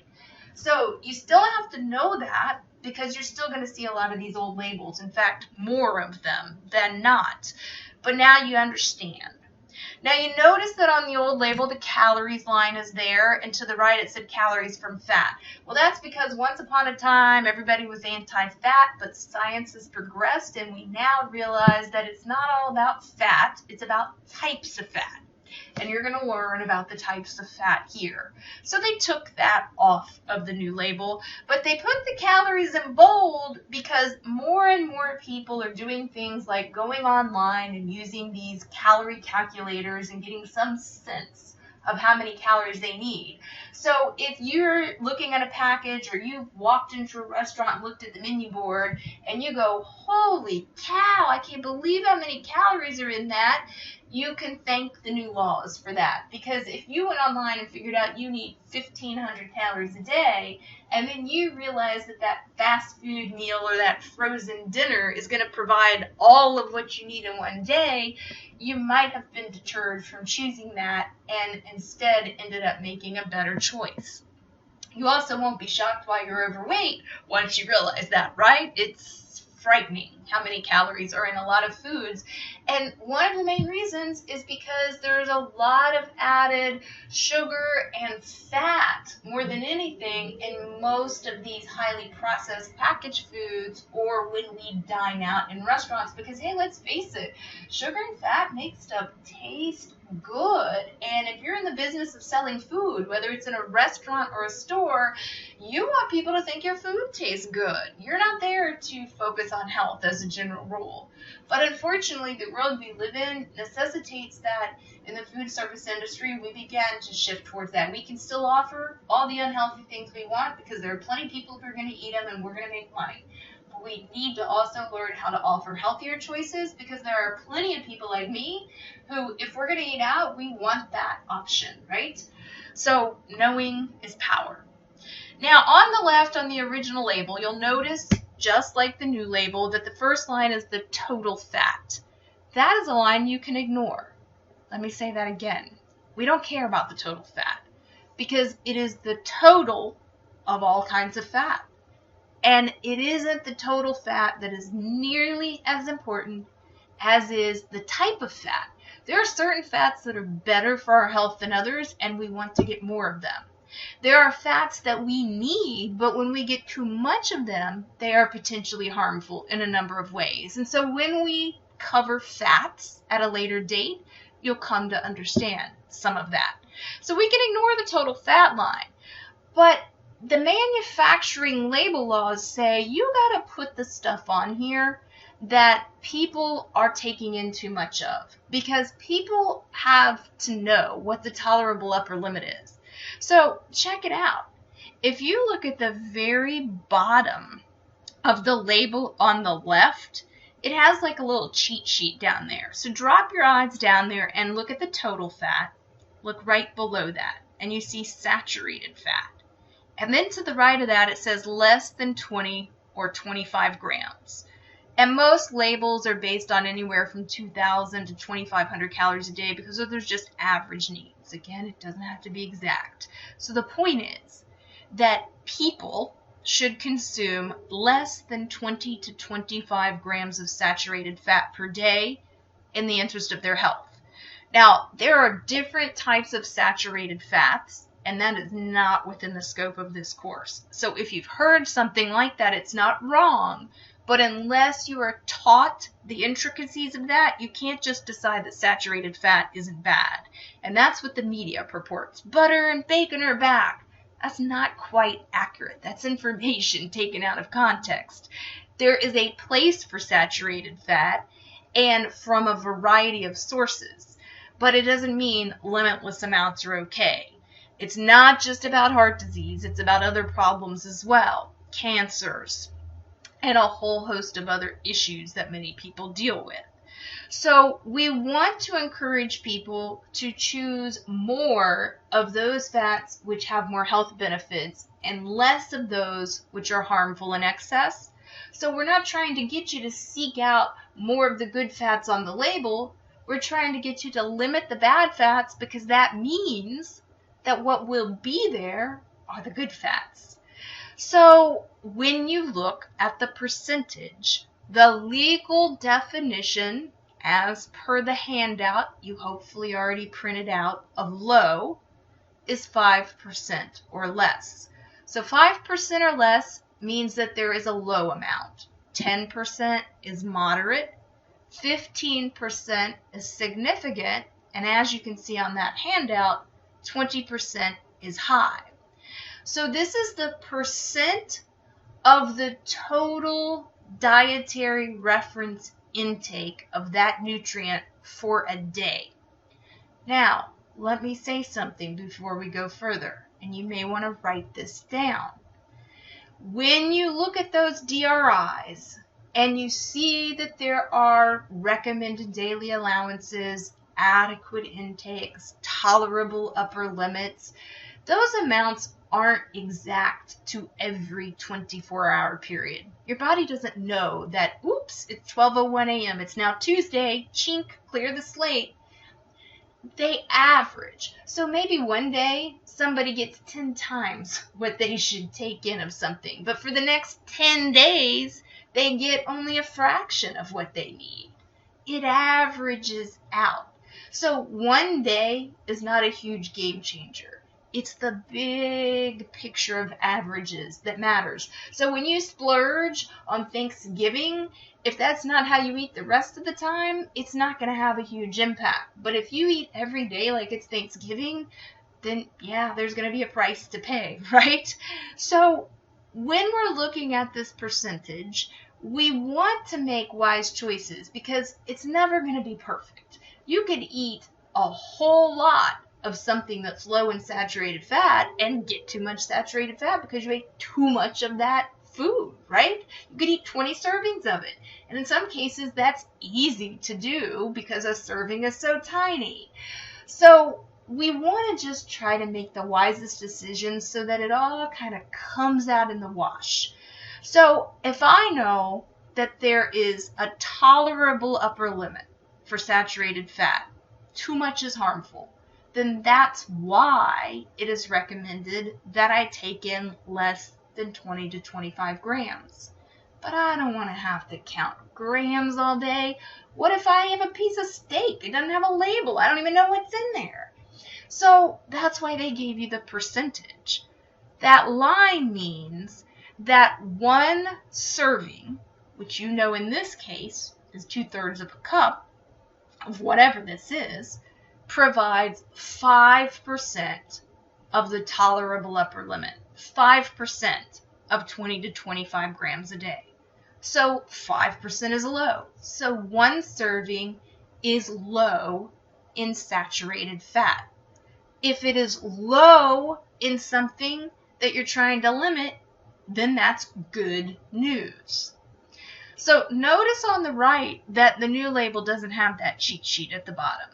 So you still have to know that, because you're still going to see a lot of these old labels, in fact, more of them than not. But now you understand. Now you notice that on the old label, the calories line is there, and to the right it said calories from fat. Well, that's because once upon a time, everybody was anti-fat, but science has progressed, and we now realize that it's not all about fat, it's about types of fat. And you're going to learn about the types of fat here. So they took that off of the new label, but they put the calories in bold because more and more people are doing things like going online and using these calorie calculators and getting some sense of how many calories they need. So if you're looking at a package, or you've walked into a restaurant and looked at the menu board and you go, holy cow, I can't believe how many calories are in that, you can thank the new laws for that. Because if you went online and figured out you need 1,500 calories a day, and then you realize that that fast food meal or that frozen dinner is going to provide all of what you need in one day, you might have been deterred from choosing that and instead ended up making a better choice. You also won't be shocked why you're overweight once you realize that, right? It's frightening how many calories are in a lot of foods. And one of the main reasons is because there's a lot of added sugar and fat, more than anything, in most of these highly processed packaged foods or when we dine out in restaurants. Because, hey, let's face it, sugar and fat make stuff taste good. And if you're in the business of selling food, whether it's in a restaurant or a store, you want people to think your food tastes good. You're not there to focus on health as a general rule. But unfortunately, the world we live in necessitates that in the food service industry, we began to shift towards that. We can still offer all the unhealthy things we want because there are plenty of people who are going to eat them and we're going to make money. But we need to also learn how to offer healthier choices because there are plenty of people like me who, if we're going to eat out, we want that option, right? So knowing is power. Now, on the left on the original label, you'll notice, just like the new label, that the first line is the total fat. That is a line you can ignore. Let me say that again. We don't care about the total fat because it is the total of all kinds of fat. And it isn't the total fat that is nearly as important as is the type of fat. There are certain fats that are better for our health than others, and we want to get more of them. There are fats that we need, but when we get too much of them, they are potentially harmful in a number of ways. And so when we cover fats at a later date, you'll come to understand some of that. So we can ignore the total fat line, but the manufacturing label laws say you got to put the stuff on here that people are taking in too much of, because people have to know what the tolerable upper limit is. So check it out. If you look at the very bottom of the label on the left, it has like a little cheat sheet down there. So drop your eyes down there and look at the total fat. Look right below that, and you see saturated fat. And then to the right of that, it says less than 20 or 25 grams. And most labels are based on anywhere from 2,000 to 2,500 calories a day because those are just average needs. Again, it doesn't have to be exact. So the point is that people should consume less than 20 to 25 grams of saturated fat per day in the interest of their health. Now, there are different types of saturated fats, and that is not within the scope of this course. So if you've heard something like that, it's not wrong. But unless you are taught the intricacies of that, you can't just decide that saturated fat isn't bad. And that's what the media purports. Butter and bacon are bad. That's not quite accurate. That's information taken out of context. There is a place for saturated fat and from a variety of sources. But it doesn't mean limitless amounts are okay. It's not just about heart disease. It's about other problems as well. Cancers, and a whole host of other issues that many people deal with. So we want to encourage people to choose more of those fats which have more health benefits and less of those which are harmful in excess. So we're not trying to get you to seek out more of the good fats on the label. We're trying to get you to limit the bad fats because that means that what will be there are the good fats. So when you look at the percentage, the legal definition, as per the handout you hopefully already printed out, of low is 5% or less. So 5% or less means that there is a low amount. 10% is moderate. 15% is significant. And as you can see on that handout, 20% is high. So this is the percent of the total dietary reference intake of that nutrient for a day. Now, let me say something before we go further, and you may want to write this down. When you look at those DRIs and you see that there are recommended daily allowances, adequate intakes, tolerable upper limits, those amounts aren't exact to every 24-hour period. Your body doesn't know that, oops, it's 12:01 a.m., it's now Tuesday, chink, clear the slate. They average. So maybe one day somebody gets 10 times what they should take in of something. But for the next 10 days, they get only a fraction of what they need. It averages out. So one day is not a huge game changer. It's the big picture of averages that matters. So when you splurge on Thanksgiving, if that's not how you eat the rest of the time, it's not going to have a huge impact. But if you eat every day like it's Thanksgiving, then yeah, there's going to be a price to pay, right? So when we're looking at this percentage, we want to make wise choices because it's never going to be perfect. You could eat a whole lot of something that's low in saturated fat and get too much saturated fat because you ate too much of that food, right? You could eat 20 servings of it. And in some cases, that's easy to do because a serving is so tiny. So we want to just try to make the wisest decisions so that it all kind of comes out in the wash. So if I know that there is a tolerable upper limit for saturated fat, too much is harmful, then that's why it is recommended that I take in less than 20 to 25 grams. But I don't want to have to count grams all day. What if I have a piece of steak? It doesn't have a label. I don't even know what's in there. So that's why they gave you the percentage. That line means that one serving, which you know in this case is 2/3 of a cup of whatever this is, provides 5% of the tolerable upper limit, 5% of 20 to 25 grams a day. So 5% is low. So one serving is low in saturated fat. If it is low in something that you're trying to limit, then that's good news. So notice on the right that the new label doesn't have that cheat sheet at the bottom.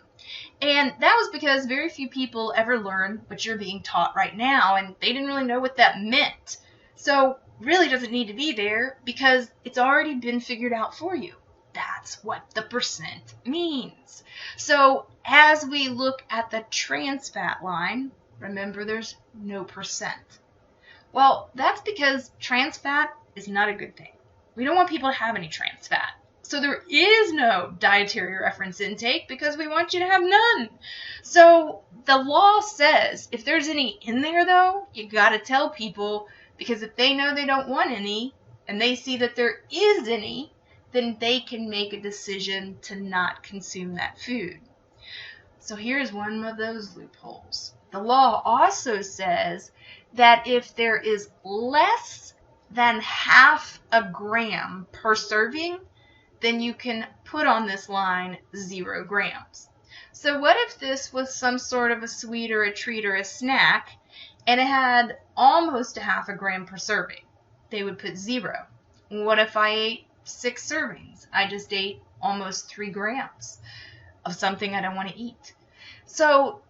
And that was because very few people ever learned what you're being taught right now, and they didn't really know what that meant. So really doesn't need to be there because it's already been figured out for you. That's what the percent means. So as we look at the trans fat line, remember there's no percent. Well, that's because trans fat is not a good thing. We don't want people to have any trans fat. So there is no dietary reference intake because we want you to have none. So the law says if there's any in there, though, you got to tell people, because if they know they don't want any and they see that there is any, then they can make a decision to not consume that food. So here's one of those loopholes. The law also says that if there is less than half a gram per serving, then you can put on this line 0 grams. So what if this was some sort of a sweet or a treat or a snack and it had almost a half a gram per serving? They would put 0. What if I ate 6 servings? I just ate almost 3 grams of something I don't want to eat. So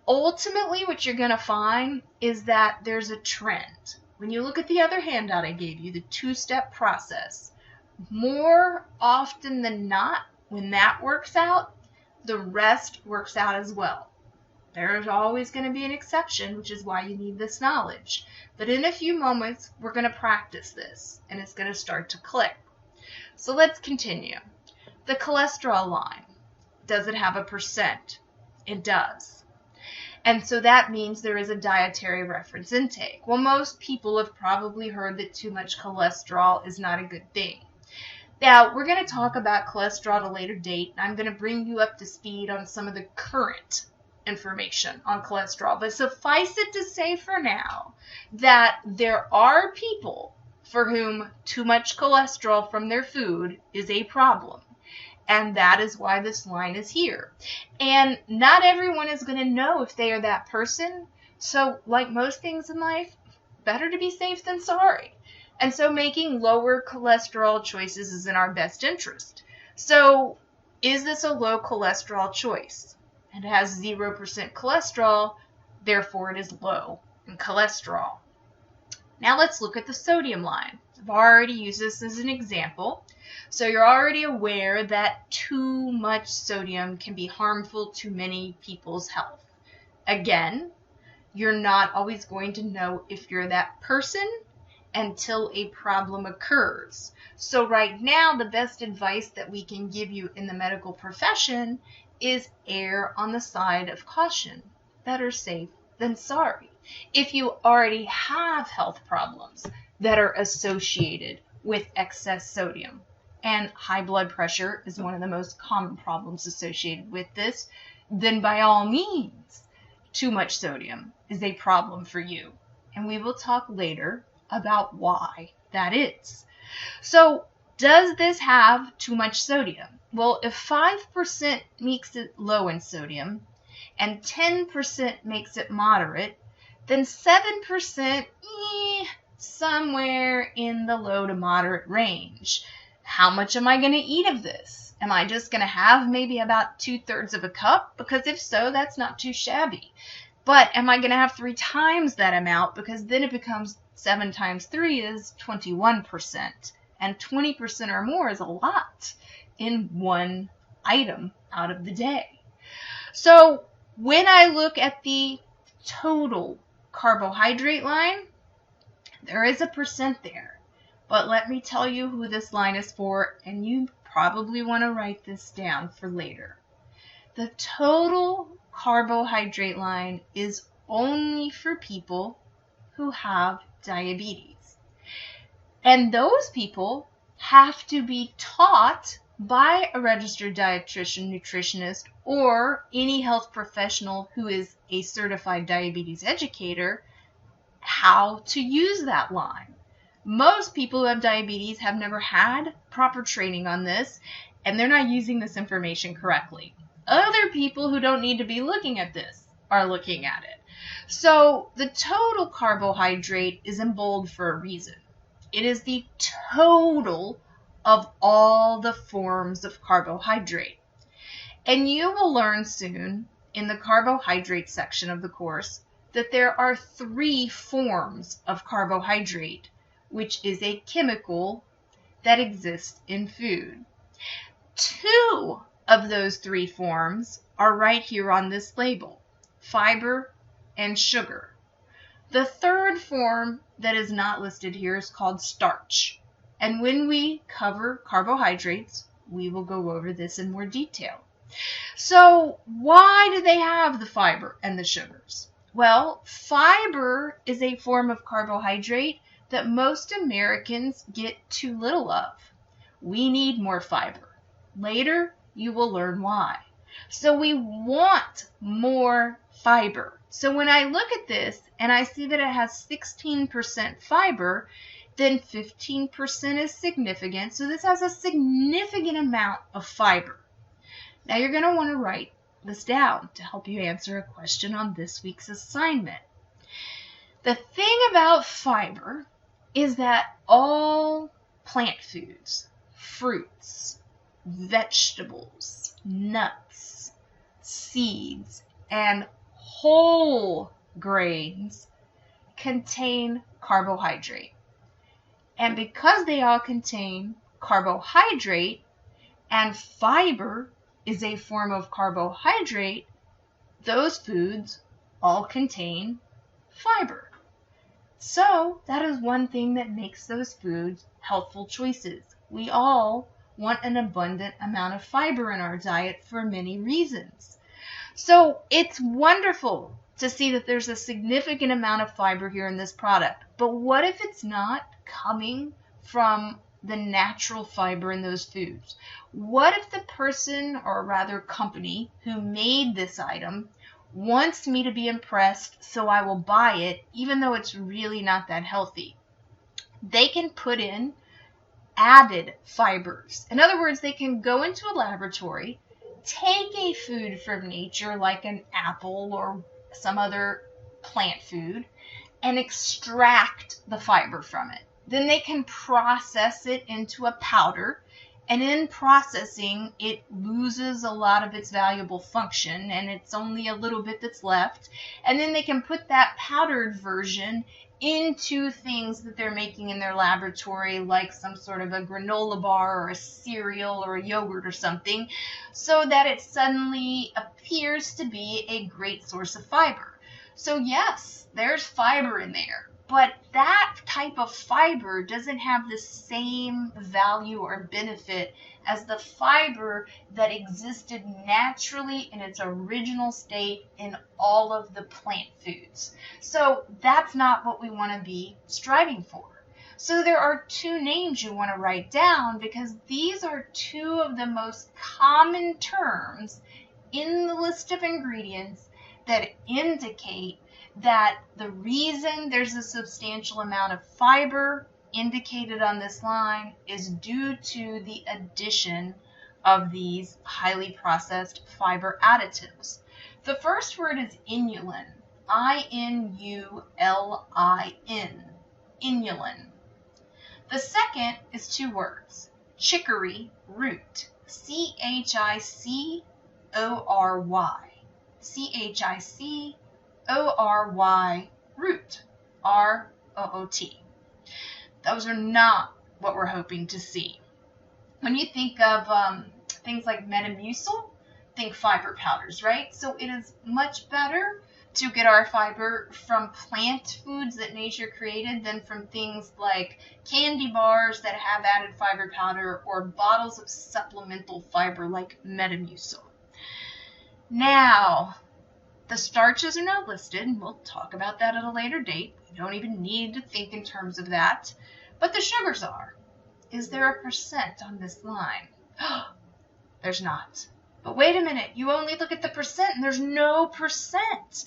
ultimately what you're going to find is that there's a trend. When you look at the other handout I gave you, the 2-step process, more often than not, when that works out, the rest works out as well. There's always going to be an exception, which is why you need this knowledge. But in a few moments, we're going to practice this, and it's going to start to click. So let's continue. The cholesterol line, does it have a percent? It does. And so that means there is a dietary reference intake. Well, most people have probably heard that too much cholesterol is not a good thing. Now, we're going to talk about cholesterol at a later date. I'm going to bring you up to speed on some of the current information on cholesterol. But suffice it to say for now that there are people for whom too much cholesterol from their food is a problem. And that is why this line is here. And not everyone is going to know if they are that person. So like most things in life, better to be safe than sorry. And so making lower cholesterol choices is in our best interest. So is this a low cholesterol choice? It has 0% cholesterol, therefore it is low in cholesterol. Now let's look at the sodium line. I've already used this as an example. So you're already aware that too much sodium can be harmful to many people's health. Again, you're not always going to know if you're that person, until a problem occurs. So right now, the best advice that we can give you in the medical profession is err on the side of caution. Better safe than sorry. If you already have health problems that are associated with excess sodium, and high blood pressure is one of the most common problems associated with this, then by all means, too much sodium is a problem for you. And we will talk later about why that is. So, does this have too much sodium? Well, if 5% makes it low in sodium and 10% makes it moderate, then 7% somewhere in the low to moderate range. How much am I going to eat of this? Am I just going to have maybe about 2/3 of a cup? Because if so, that's not too shabby. But am I going to have 3 times that amount? Because then it becomes 7 times 3 is 21%. And 20% or more is a lot in one item out of the day. So when I look at the total carbohydrate line, there is a percent there. But let me tell you who this line is for, and you probably want to write this down for later. The total carbohydrate line is only for people who have diabetes. And those people have to be taught by a registered dietitian, nutritionist, or any health professional who is a certified diabetes educator how to use that line. Most people who have diabetes have never had proper training on this, and they're not using this information correctly. Other people who don't need to be looking at this are looking at it. So the total carbohydrate is in bold for a reason. It is the total of all the forms of carbohydrate. And you will learn soon in the carbohydrate section of the course that there are 3 forms of carbohydrate, which is a chemical that exists in food. 2 of those 3 forms are right here on this label, fiber and sugar. The 3rd form that is not listed here is called starch. And when we cover carbohydrates, we will go over this in more detail. So why do they have the fiber and the sugars? Well, fiber is a form of carbohydrate that most Americans get too little of. We need more fiber. Later, you will learn why. So we want more fiber. So when I look at this and I see that it has 16% fiber, then 15% is significant. So this has a significant amount of fiber. Now you're going to want to write this down to help you answer a question on this week's assignment. The thing about fiber is that all plant foods, fruits, vegetables, nuts, seeds, and whole grains contain carbohydrate. And because they all contain carbohydrate and fiber is a form of carbohydrate, those foods all contain fiber. So that is one thing that makes those foods healthful choices. We all want an abundant amount of fiber in our diet for many reasons. So it's wonderful to see that there's a significant amount of fiber here in this product. But what if it's not coming from the natural fiber in those foods? What if the person, or rather company, who made this item wants me to be impressed, so I will buy it, even though it's really not that healthy? They can put in added fibers. In other words, they can go into a laboratory, take a food from nature like an apple or some other plant food, and extract the fiber from it. Then they can process it into a powder, and in processing, it loses a lot of its valuable function, and it's only a little bit that's left. And then they can put that powdered version into things that they're making in their laboratory, like some sort of a granola bar or a cereal or a yogurt or something, so that it suddenly appears to be a great source of fiber. So yes, there's fiber in there. but that type of fiber doesn't have the same value or benefit as the fiber that existed naturally in its original state in all of the plant foods. So that's not what we want to be striving for. So there are two names you want to write down because these are two of the most common terms in the list of ingredients that indicate that the reason there's a substantial amount of fiber indicated on this line is due to the addition of these highly processed fiber additives. The first word is inulin, I-N-U-L-I-N, inulin. The second is two words, chicory root, C-H-I-C-O-R-Y, C-H-I-C-O-R-Y, root, R-O-O-T. Those are not what we're hoping to see. When you think of things like Metamucil, think fiber powders, right? So it is much better to get our fiber from plant foods that nature created than from things like candy bars that have added fiber powder or bottles of supplemental fiber like Metamucil. Now, the starches are not listed, and we'll talk about that at a later date. You don't even need to think in terms of that. But the sugars are. Is there a percent on this line? There's not. But wait a minute, you only look at the percent and there's no percent.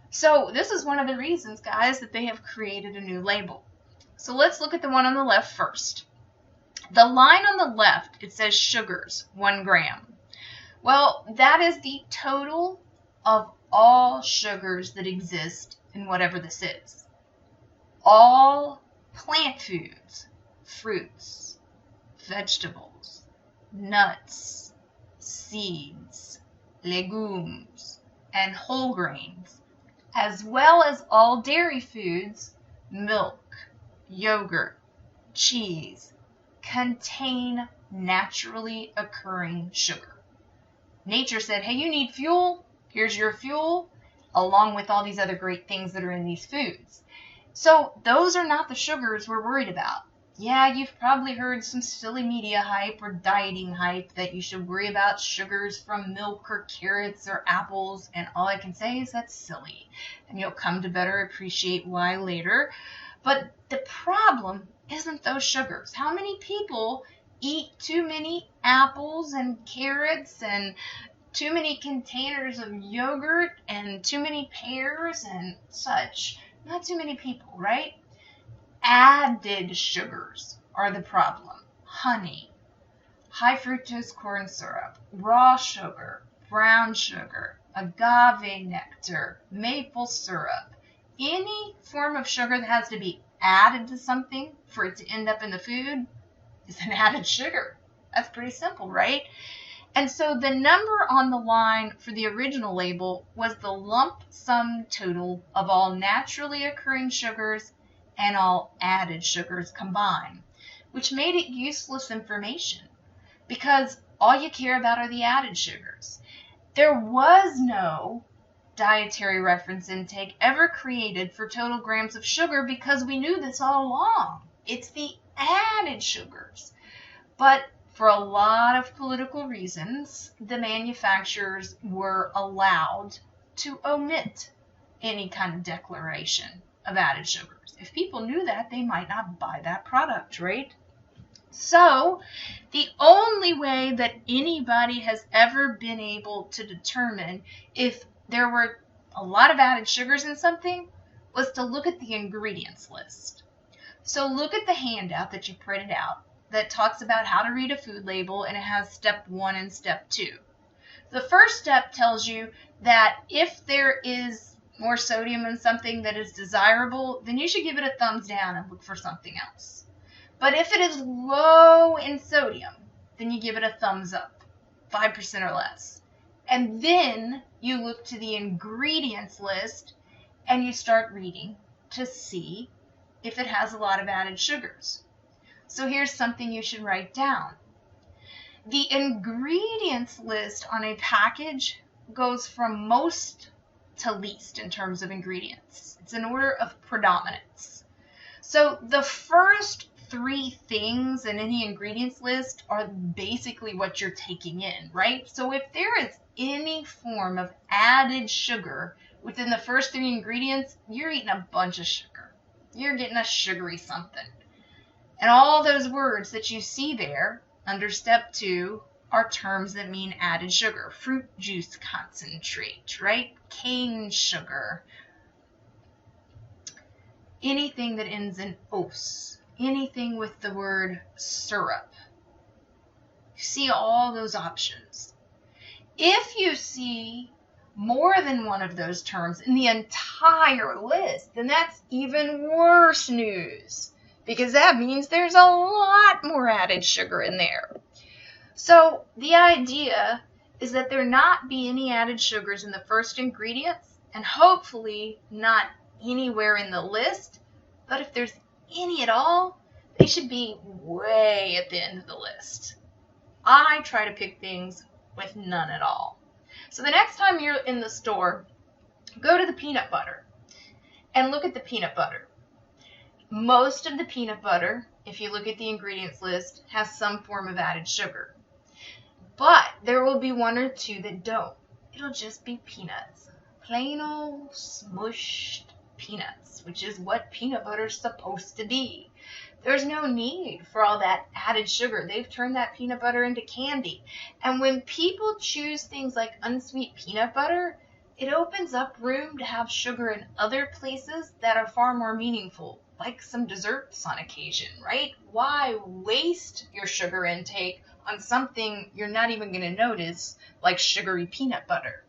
So this is one of the reasons, guys, that they have created a new label. So let's look at the one on the left first. The line on the left, it says sugars, 1 gram. Well, that is the total of all sugars that exist in whatever this is. All plant foods, fruits, vegetables, nuts, seeds, legumes, and whole grains, as well as all dairy foods, milk, yogurt, cheese, contain naturally occurring sugar. Nature said, hey, you need fuel, here's your fuel, along with all these other great things that are in these foods. So those are not the sugars we're worried about. Yeah, you've probably heard some silly media hype or dieting hype that you should worry about sugars from milk or carrots or apples, and all I can say is that's silly, and you'll come to better appreciate why later. But the problem isn't those sugars. How many people eat too many apples and carrots and too many containers of yogurt and too many pears and such? Not too many people, right? Added sugars are the problem. Honey, high fructose corn syrup, raw sugar, brown sugar, agave nectar, maple syrup. Any form of sugar that has to be added to something for it to end up in the food is an added sugar. That's pretty simple, right? And so the number on the line for the original label was the lump sum total of all naturally occurring sugars and all added sugars combined, which made it useless information because all you care about are the added sugars. There was no dietary reference intake ever created for total grams of sugar because we knew this all along. It's the added sugars. But for a lot of political reasons, the manufacturers were allowed to omit any kind of declaration of added sugars. If people knew that, they might not buy that product, right? So the only way that anybody has ever been able to determine if there were a lot of added sugars in something was to look at the ingredients list. So look at the handout that you printed out that talks about how to read a food label, and it has step 1 and step 2. The first step tells you that if there is more sodium in something that is desirable, then you should give it a thumbs down and look for something else. But if it is low in sodium, then you give it a thumbs up, 5% or less. And then you look to the ingredients list and you start reading to see if it has a lot of added sugars. So here's something you should write down. The ingredients list on a package goes from most to least in terms of ingredients. It's in order of predominance. So the first 3 things in any ingredients list are basically what you're taking in, right? So if there is any form of added sugar within the first 3 ingredients, you're eating a bunch of sugar. You're getting a sugary something. And all those words that you see there under step 2 are terms that mean added sugar. Fruit juice concentrate, right? Cane sugar. Anything that ends in os. Anything with the word syrup. You see all those options. If you see more than one of those terms in the entire list, then that's even worse news, because that means there's a lot more added sugar in there. So the idea is that there not be any added sugars in the first ingredients, and hopefully not anywhere in the list, but if there's any at all, they should be way at the end of the list. I try to pick things with none at all. So the next time you're in the store, go to the peanut butter and look at the peanut butter. Most of the peanut butter, if you look at the ingredients list, has some form of added sugar. But there will be 1 or 2 that don't. It'll just be peanuts. Plain old smushed peanuts, which is what peanut butter is supposed to be. There's no need for all that added sugar. They've turned that peanut butter into candy. And when people choose things like unsweet peanut butter, it opens up room to have sugar in other places that are far more meaningful, like some desserts on occasion, right? Why waste your sugar intake on something you're not even going to notice, like sugary peanut butter?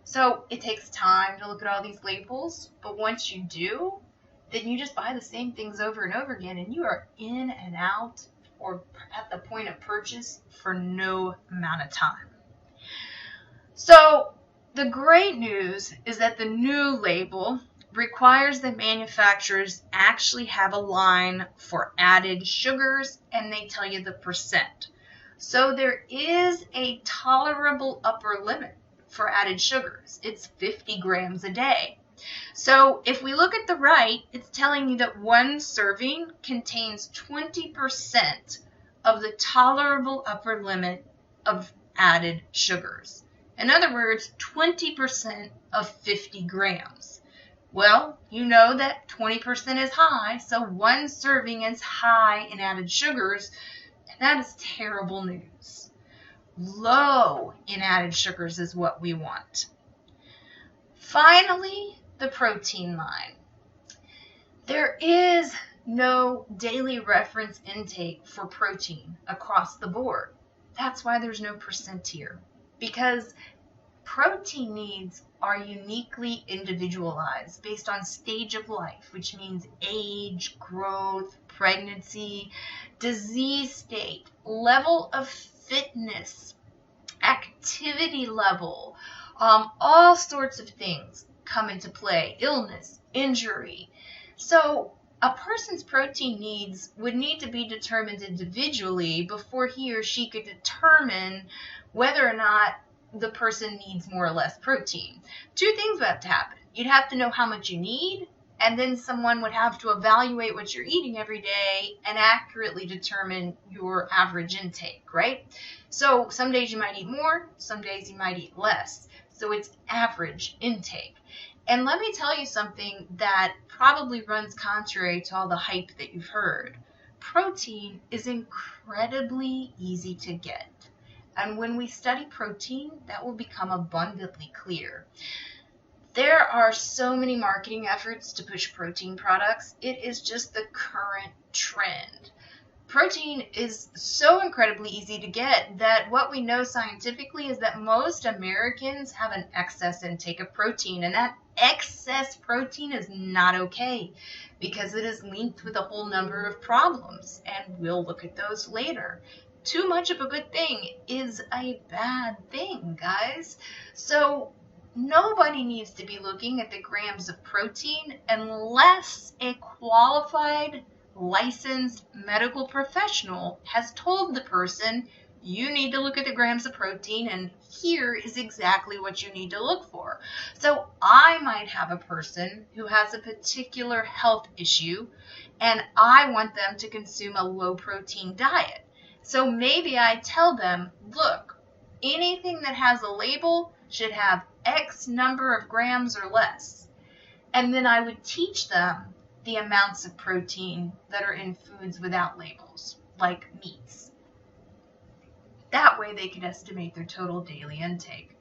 So it takes time to look at all these labels, but once you do, then you just buy the same things over and over again, and you are in and out or at the point of purchase for no amount of time. So the great news is that the new label requires that manufacturers actually have a line for added sugars, and they tell you the percent. So there is a tolerable upper limit for added sugars. It's 50 grams a day. So if we look at the right, it's telling you that 1 serving contains 20% of the tolerable upper limit of added sugars. In other words, 20% of 50 grams. Well, you know that 20% is high, so 1 serving is high in added sugars, and that is terrible news. Low in added sugars is what we want. Finally, the protein line. There is no daily reference intake for protein across the board. That's why there's no percent here, because protein needs are uniquely individualized based on stage of life, which means age, growth, pregnancy, disease state, level of fitness, activity level, all sorts of things come into play, illness, injury. So a person's protein needs would need to be determined individually before he or she could determine whether or not the person needs more or less protein. 2 things would have to happen. You'd have to know how much you need, and then someone would have to evaluate what you're eating every day and accurately determine your average intake, right? So some days you might eat more, some days you might eat less. So it's average intake. And let me tell you something that probably runs contrary to all the hype that you've heard. Protein is incredibly easy to get. And when we study protein, that will become abundantly clear. There are so many marketing efforts to push protein products. It is just the current trend. Protein is so incredibly easy to get that what we know scientifically is that most Americans have an excess intake of protein, and that excess protein is not okay because it is linked with a whole number of problems, and we'll look at those later. Too much of a good thing is a bad thing, guys. So nobody needs to be looking at the grams of protein unless a qualified, licensed medical professional has told the person you need to look at the grams of protein, and here is exactly what you need to look for. So I might have a person who has a particular health issue, and I want them to consume a low protein diet. So maybe I tell them, look, anything that has a label should have X number of grams or less. And then I would teach them the amounts of protein that are in foods without labels, like meats. That way they could estimate their total daily intake.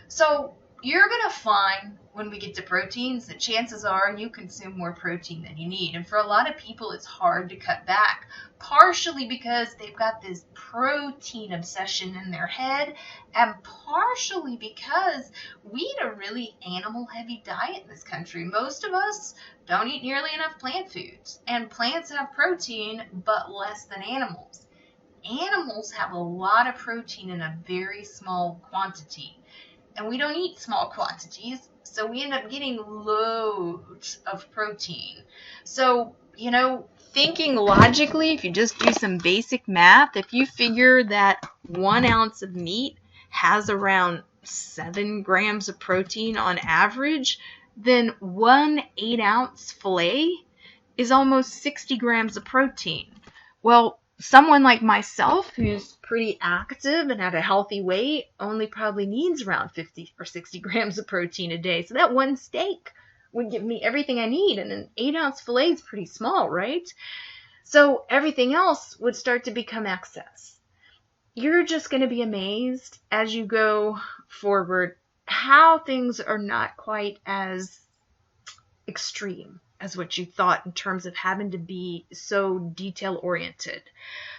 So you're going to find when we get to proteins that chances are you consume more protein than you need. And for a lot of people, it's hard to cut back, partially because they've got this protein obsession in their head, and partially because we eat a really animal-heavy diet in this country. Most of us don't eat nearly enough plant foods, and plants have protein, but less than animals. Animals have a lot of protein in a very small quantity, and we don't eat small quantities, so we end up getting loads of protein. So, thinking logically, if you just do some basic math, if you figure that 1 ounce of meat has around 7 grams of protein on average, then 1 8-ounce filet is almost 60 grams of protein. Well, someone like myself who's pretty active and at a healthy weight only probably needs around 50 or 60 grams of protein a day. So that one steak would give me everything I need, and an 8-ounce filet is pretty small, right? So everything else would start to become excess. You're just going to be amazed as you go forward how things are not quite as extreme as what you thought in terms of having to be so detail-oriented.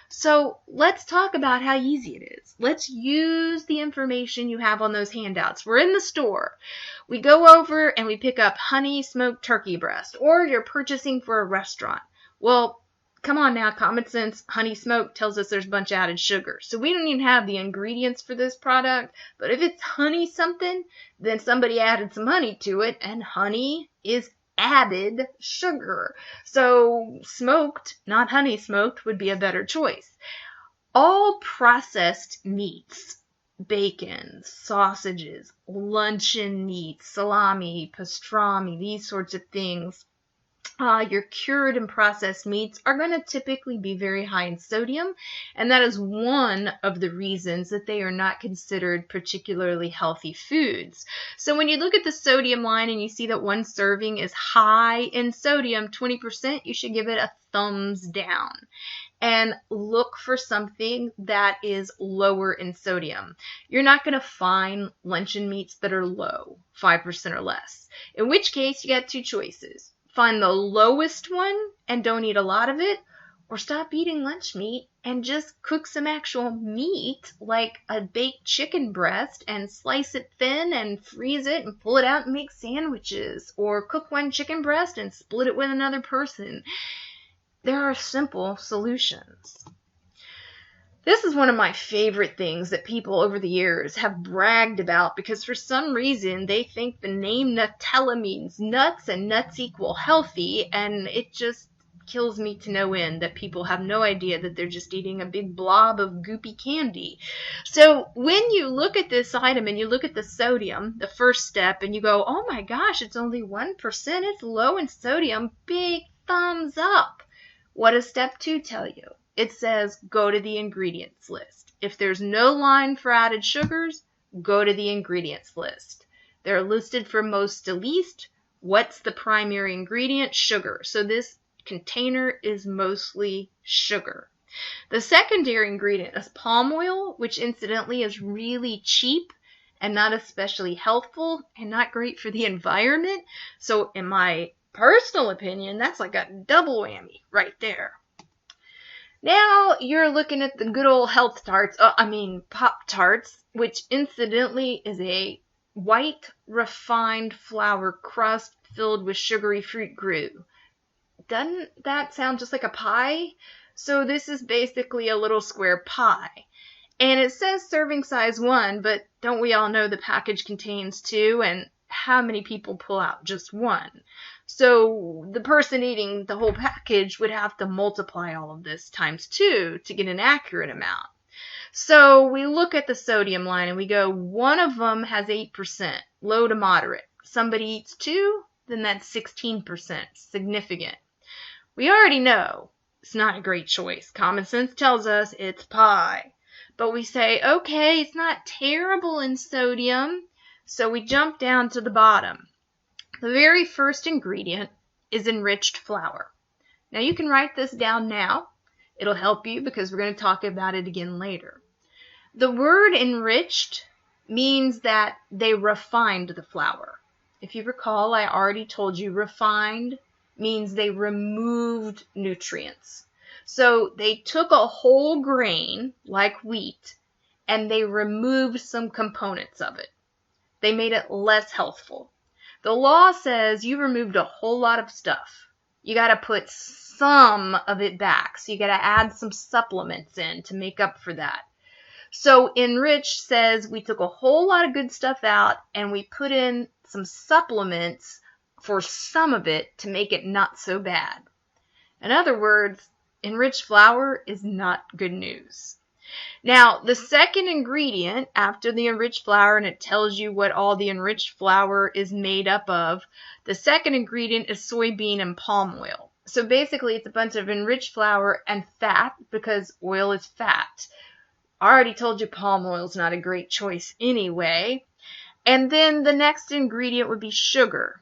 So let's talk about how easy it is. Let's use the information you have on those handouts. We're in the store. We go over and we pick up honey smoked turkey breast, or you're purchasing for a restaurant. Well, come on now, common sense, honey smoked tells us there's a bunch of added sugar. So we don't even have the ingredients for this product, but if it's honey something, then somebody added some honey to it, and honey is added sugar. So smoked, not honey smoked, would be a better choice. All processed meats, bacon, sausages, luncheon meats, salami, pastrami, these sorts of things, your cured and processed meats are going to typically be very high in sodium, and that is one of the reasons that they are not considered particularly healthy foods. So when you look at the sodium line and you see that one serving is high in sodium, 20%, you should give it a thumbs down. And look for something that is lower in sodium. You're not going to find luncheon meats that are low, 5% or less. In which case, you got two choices. Find the lowest one and don't eat a lot of it, or stop eating lunch meat and just cook some actual meat, like a baked chicken breast, and slice it thin and freeze it and pull it out and make sandwiches, or cook one chicken breast and split it with another person. There are simple solutions. This is one of my favorite things that people over the years have bragged about, because for some reason they think the name Nutella means nuts and nuts equal healthy, and it just kills me to no end that people have no idea that they're just eating a big blob of goopy candy. So when you look at this item and you look at the sodium, the first step, and you go, oh my gosh, it's only 1%, it's low in sodium, big thumbs up. What does step 2 tell you? It says go to the ingredients list. If there's no line for added sugars, go to the ingredients list. They're listed from most to least. What's the primary ingredient? Sugar. So this container is mostly sugar. The secondary ingredient is palm oil, which incidentally is really cheap and not especially healthful and not great for the environment. So in my personal opinion, that's like a double whammy right there. Now you're looking at the good old Pop-Tarts, which incidentally is a white refined flour crust filled with sugary fruit glue. Doesn't that sound just like a pie? So this is basically a little square pie. And it says serving size 1, but don't we all know the package contains 2, and how many people pull out just 1? So the person eating the whole package would have to multiply all of this times 2 to get an accurate amount. So we look at the sodium line and we go, one of them has 8%, low to moderate. Somebody eats 2, then that's 16%, significant. We already know it's not a great choice. Common sense tells us it's pie. But we say, okay, it's not terrible in sodium, so we jump down to the bottom. The very first ingredient is enriched flour. Now you can write this down now. It'll help you because we're going to talk about it again later. The word enriched means that they refined the flour. If you recall, I already told you refined means they removed nutrients. So they took a whole grain, like wheat, and they removed some components of it. They made it less healthful. The law says you removed a whole lot of stuff. You got to put some of it back. So you got to add some supplements in to make up for that. So enriched says we took a whole lot of good stuff out and we put in some supplements for some of it to make it not so bad. In other words, enriched flour is not good news. Now, the second ingredient after the enriched flour, and it tells you what all the enriched flour is made up of, the second ingredient is soybean and palm oil. So basically, it's a bunch of enriched flour and fat because oil is fat. I already told you palm oil is not a great choice anyway. And then the next ingredient would be sugar.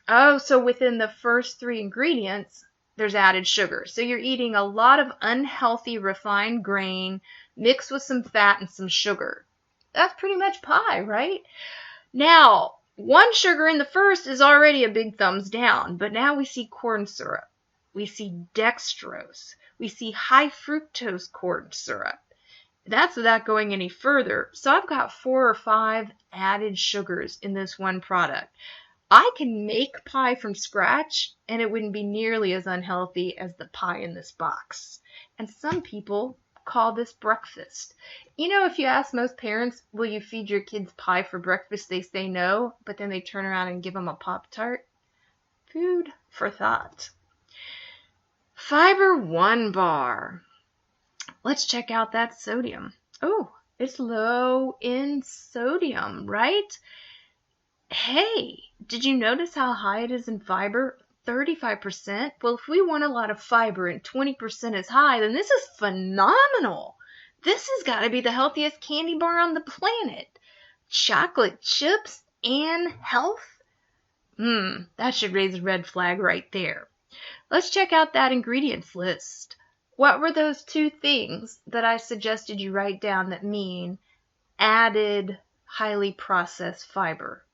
Oh, so within the first 3 ingredients, there's added sugar. So you're eating a lot of unhealthy refined grain mixed with some fat and some sugar. That's pretty much pie, right? Now, 1 sugar in the first is already a big thumbs down, but now we see corn syrup. We see dextrose. We see high fructose corn syrup. That's without going any further. So I've got 4 or 5 added sugars in this one product. I can make pie from scratch, and it wouldn't be nearly as unhealthy as the pie in this box. And some people call this breakfast. You know, if you ask most parents, will you feed your kids pie for breakfast, they say no, but then they turn around and give them a Pop-Tart. Food for thought. Fiber 1 bar. Let's check out that sodium. Oh, it's low in sodium, right? Hey, did you notice how high it is in fiber? 35%. Well, if we want a lot of fiber and 20% is high, then this is phenomenal. This has got to be the healthiest candy bar on the planet. Chocolate chips and health? That should raise a red flag right there. Let's check out that ingredients list. What were those 2 things that I suggested you write down that mean added highly processed fiber?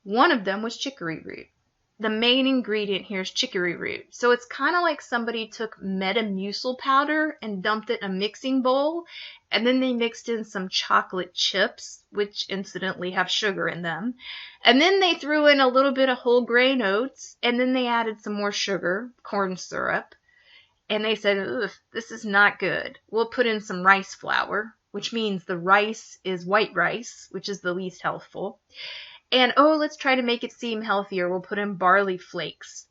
One of them was chicory root. The main ingredient here is chicory root. So it's kind of like somebody took Metamucil powder and dumped it in a mixing bowl, and then they mixed in some chocolate chips, which incidentally have sugar in them, and then they threw in a little bit of whole grain oats, and then they added some more sugar, corn syrup, and they said, ugh, this is not good. We'll put in some rice flour, which means the rice is white rice, which is the least healthful. And, oh, let's try to make it seem healthier. We'll put in barley flakes.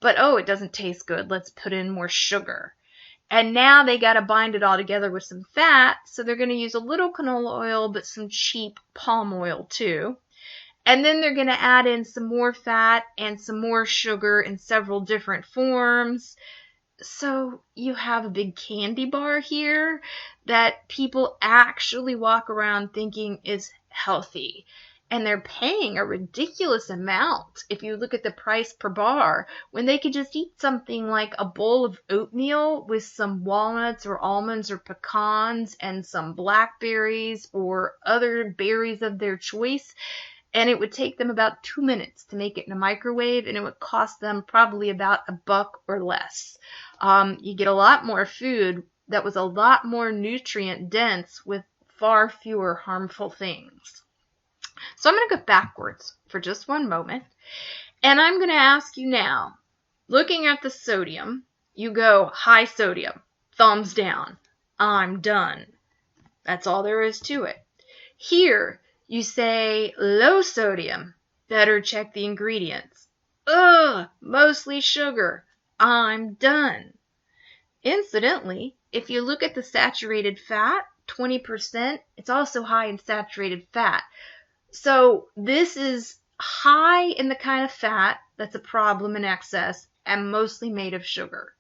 But, oh, it doesn't taste good. Let's put in more sugar. And now they got to bind it all together with some fat, so they're going to use a little canola oil, but some cheap palm oil too. And then they're going to add in some more fat and some more sugar in several different forms. So you have a big candy bar here that people actually walk around thinking is healthy. And they're paying a ridiculous amount if you look at the price per bar, when they could just eat something like a bowl of oatmeal with some walnuts or almonds or pecans and some blackberries or other berries of their choice. And it would take them about 2 minutes to make it in a microwave, and it would cost them probably about $1 or less. You get a lot more food that was a lot more nutrient dense with far fewer harmful things. So I'm going to go backwards for just one moment, and I'm going to ask you now, looking at the sodium, you go high sodium, thumbs down, I'm done. That's all there is to it. Here, you say low sodium, better check the ingredients. Ugh, mostly sugar, I'm done. Incidentally, if you look at the saturated fat, 20%, it's also high in saturated fat. So this is high in the kind of fat that's a problem in excess and mostly made of sugar.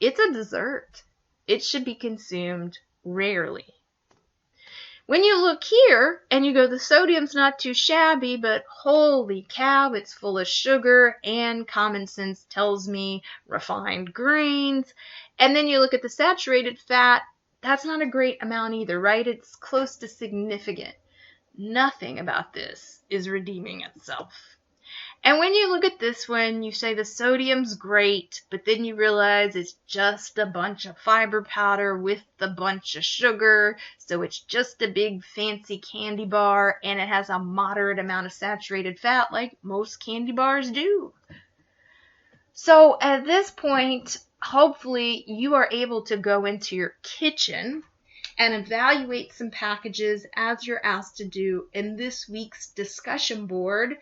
It's a dessert. It should be consumed rarely. When you look here and you go, the sodium's not too shabby, but holy cow, it's full of sugar and common sense tells me refined grains. And then you look at the saturated fat, that's not a great amount either, right? It's close to significant. Nothing about this is redeeming itself. And when you look at this one, you say the sodium's great, but then you realize it's just a bunch of fiber powder with a bunch of sugar, so it's just a big fancy candy bar, and it has a moderate amount of saturated fat like most candy bars do. So at this point, hopefully you are able to go into your kitchen and evaluate some packages as you're asked to do in this week's discussion board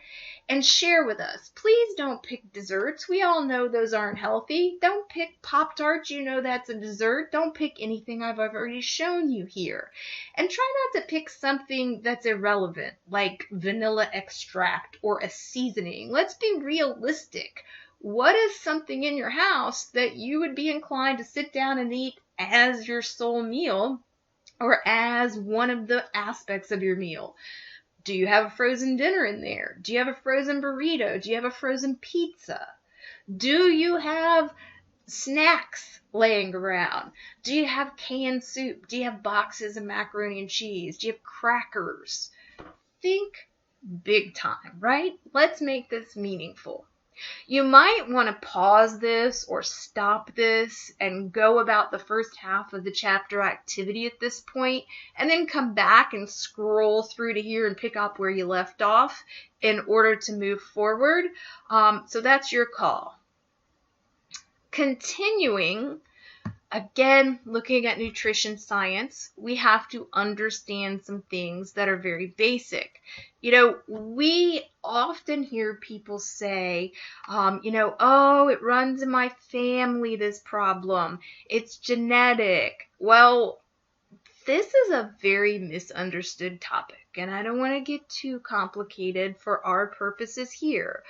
and share with us. Please don't pick desserts. We all know those aren't healthy. Don't pick Pop-Tarts. You know that's a dessert. Don't pick anything I've already shown you here. And try not to pick something that's irrelevant, like vanilla extract or a seasoning. Let's be realistic. What is something in your house that you would be inclined to sit down and eat as your sole meal or as one of the aspects of your meal? Do you have a frozen dinner in there? Do you have a frozen burrito? Do you have a frozen pizza? Do you have snacks laying around? Do you have canned soup? Do you have boxes of macaroni and cheese? Do you have crackers? Think big time, right? Let's make this meaningful. You might want to pause this or stop this and go about the first half of the chapter activity at this point, and then come back and scroll through to here and pick up where you left off in order to move forward. So that's your call. Continuing, again, looking at nutrition science, we have to understand some things that are very basic. You know, we often hear people say, oh, it runs in my family, this problem. It's genetic. Well, this is a very misunderstood topic, and I don't want to get too complicated for our purposes here,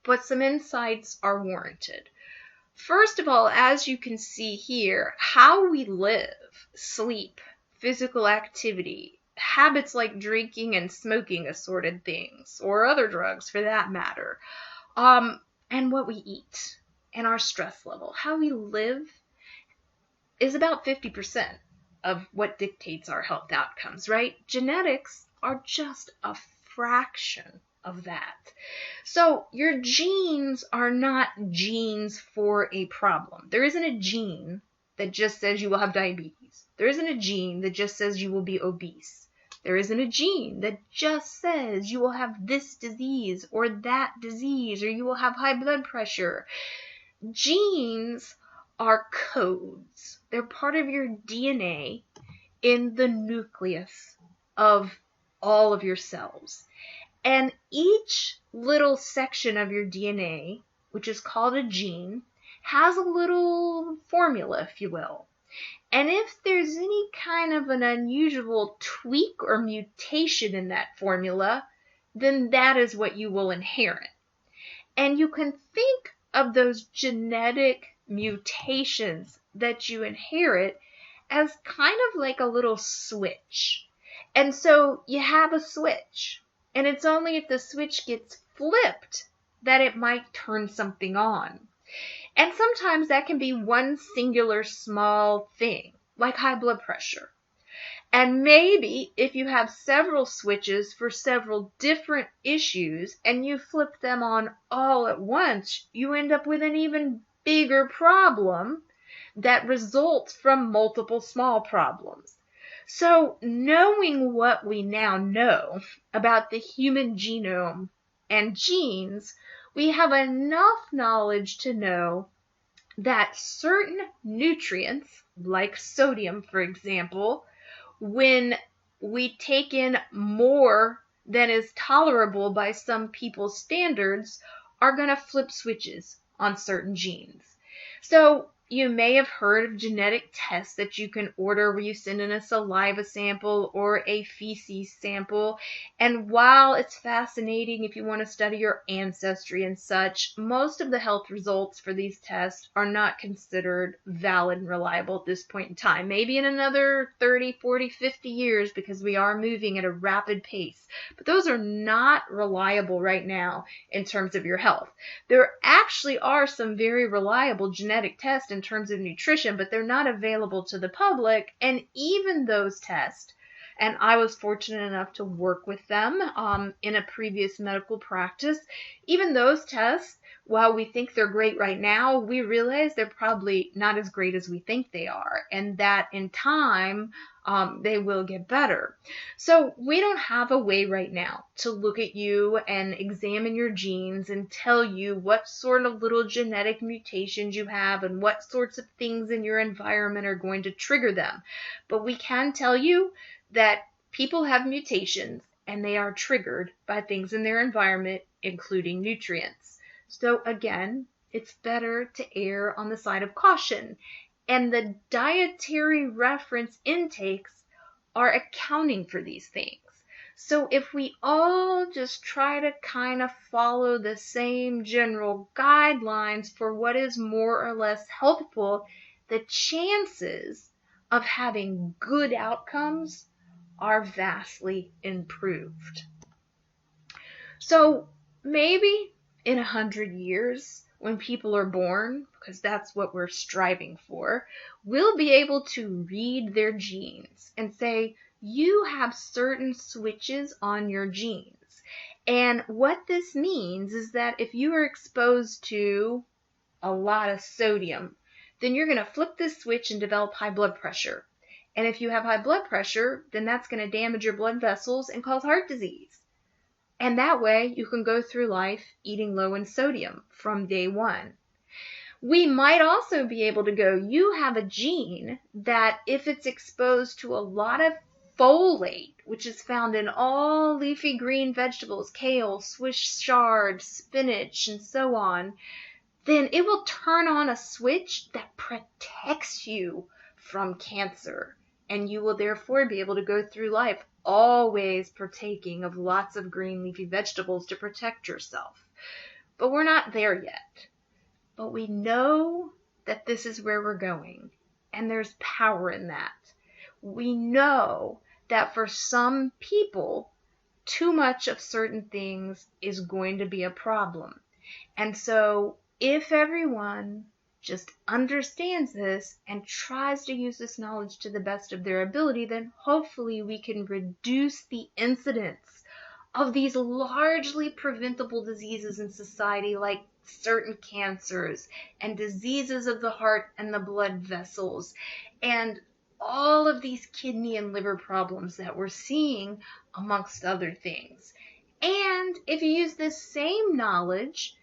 but some insights are warranted. First of all, as you can see here, how we live, sleep, physical activity, habits like drinking and smoking assorted things, or other drugs for that matter, and what we eat, and our stress level, how we live is about 50% of what dictates our health outcomes, right? Genetics are just a fraction of that. So your genes are not genes for a problem. There isn't a gene that just says you will have diabetes. There isn't a gene that just says you will be obese. There isn't a gene that just says you will have this disease or that disease, or you will have high blood pressure. Genes are codes. They're part of your DNA in the nucleus of all of your cells. And each little section of your DNA, which is called a gene, has a little formula, if you will. And if there's any kind of an unusual tweak or mutation in that formula, then that is what you will inherit. And you can think of those genetic mutations that you inherit as kind of like a little switch. And so you have a switch, and it's only if the switch gets flipped that it might turn something on. And sometimes that can be one singular small thing, like high blood pressure. And maybe if you have several switches for several different issues and you flip them on all at once, you end up with an even bigger problem that results from multiple small problems. So knowing what we now know about the human genome and genes, we have enough knowledge to know that certain nutrients, like sodium, for example, when we take in more than is tolerable by some people's standards, are going to flip switches on certain genes. So You may have heard of genetic tests that you can order where you send in a saliva sample or a feces sample. And while it's fascinating if you want to study your ancestry and such, most of the health results for these tests are not considered valid and reliable at this point in time. Maybe in another 30, 40, 50 years, because we are moving at a rapid pace. But those are not reliable right now in terms of your health. There actually are some very reliable genetic tests in terms of nutrition, but they're not available to the public. And even those tests, and I was fortunate enough to work with them in a previous medical practice, even those tests, while we think they're great right now, we realize they're probably not as great as we think they are, and that in time, they will get better. So we don't have a way right now to look at you and examine your genes and tell you what sort of little genetic mutations you have and what sorts of things in your environment are going to trigger them. But we can tell you that people have mutations and they are triggered by things in their environment, including nutrients. So again, it's better to err on the side of caution. And the dietary reference intakes are accounting for these things. So if we all just try to kind of follow the same general guidelines for what is more or less healthful, the chances of having good outcomes are vastly improved. So maybe in 100 years, when people are born, because that's what we're striving for, we'll be able to read their genes and say, you have certain switches on your genes. And what this means is that if you are exposed to a lot of sodium, then you're going to flip this switch and develop high blood pressure. And if you have high blood pressure, then that's going to damage your blood vessels and cause heart disease. And that way you can go through life eating low in sodium from day one. We might also be able to go, you have a gene that if it's exposed to a lot of folate, which is found in all leafy green vegetables, kale, Swiss chard, spinach, and so on, then it will turn on a switch that protects you from cancer. And you will therefore be able to go through life always partaking of lots of green leafy vegetables to protect yourself. But we're not there yet. But we know that this is where we're going, and there's power in that. We know that for some people, too much of certain things is going to be a problem. And so if everyone just understands this and tries to use this knowledge to the best of their ability, then hopefully we can reduce the incidence of these largely preventable diseases in society, like certain cancers and diseases of the heart and the blood vessels, and all of these kidney and liver problems that we're seeing, amongst other things. And if you use this same knowledge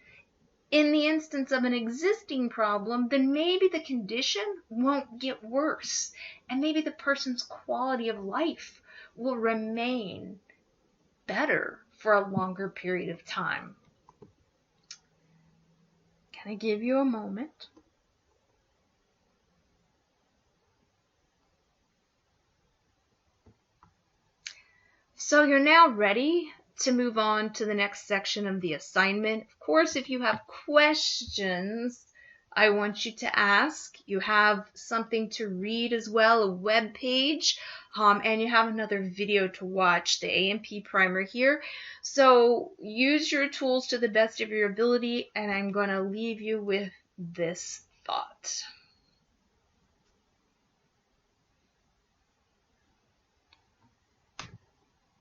in the instance of an existing problem, then maybe the condition won't get worse, and maybe the person's quality of life will remain better for a longer period of time. Can I give you a moment? So you're now ready to move on to the next section of the assignment. Of course, if you have questions, I want you to ask. You have something to read as well, a web page, and you have another video to watch, the A&P primer here. So use your tools to the best of your ability, and I'm going to leave you with this thought.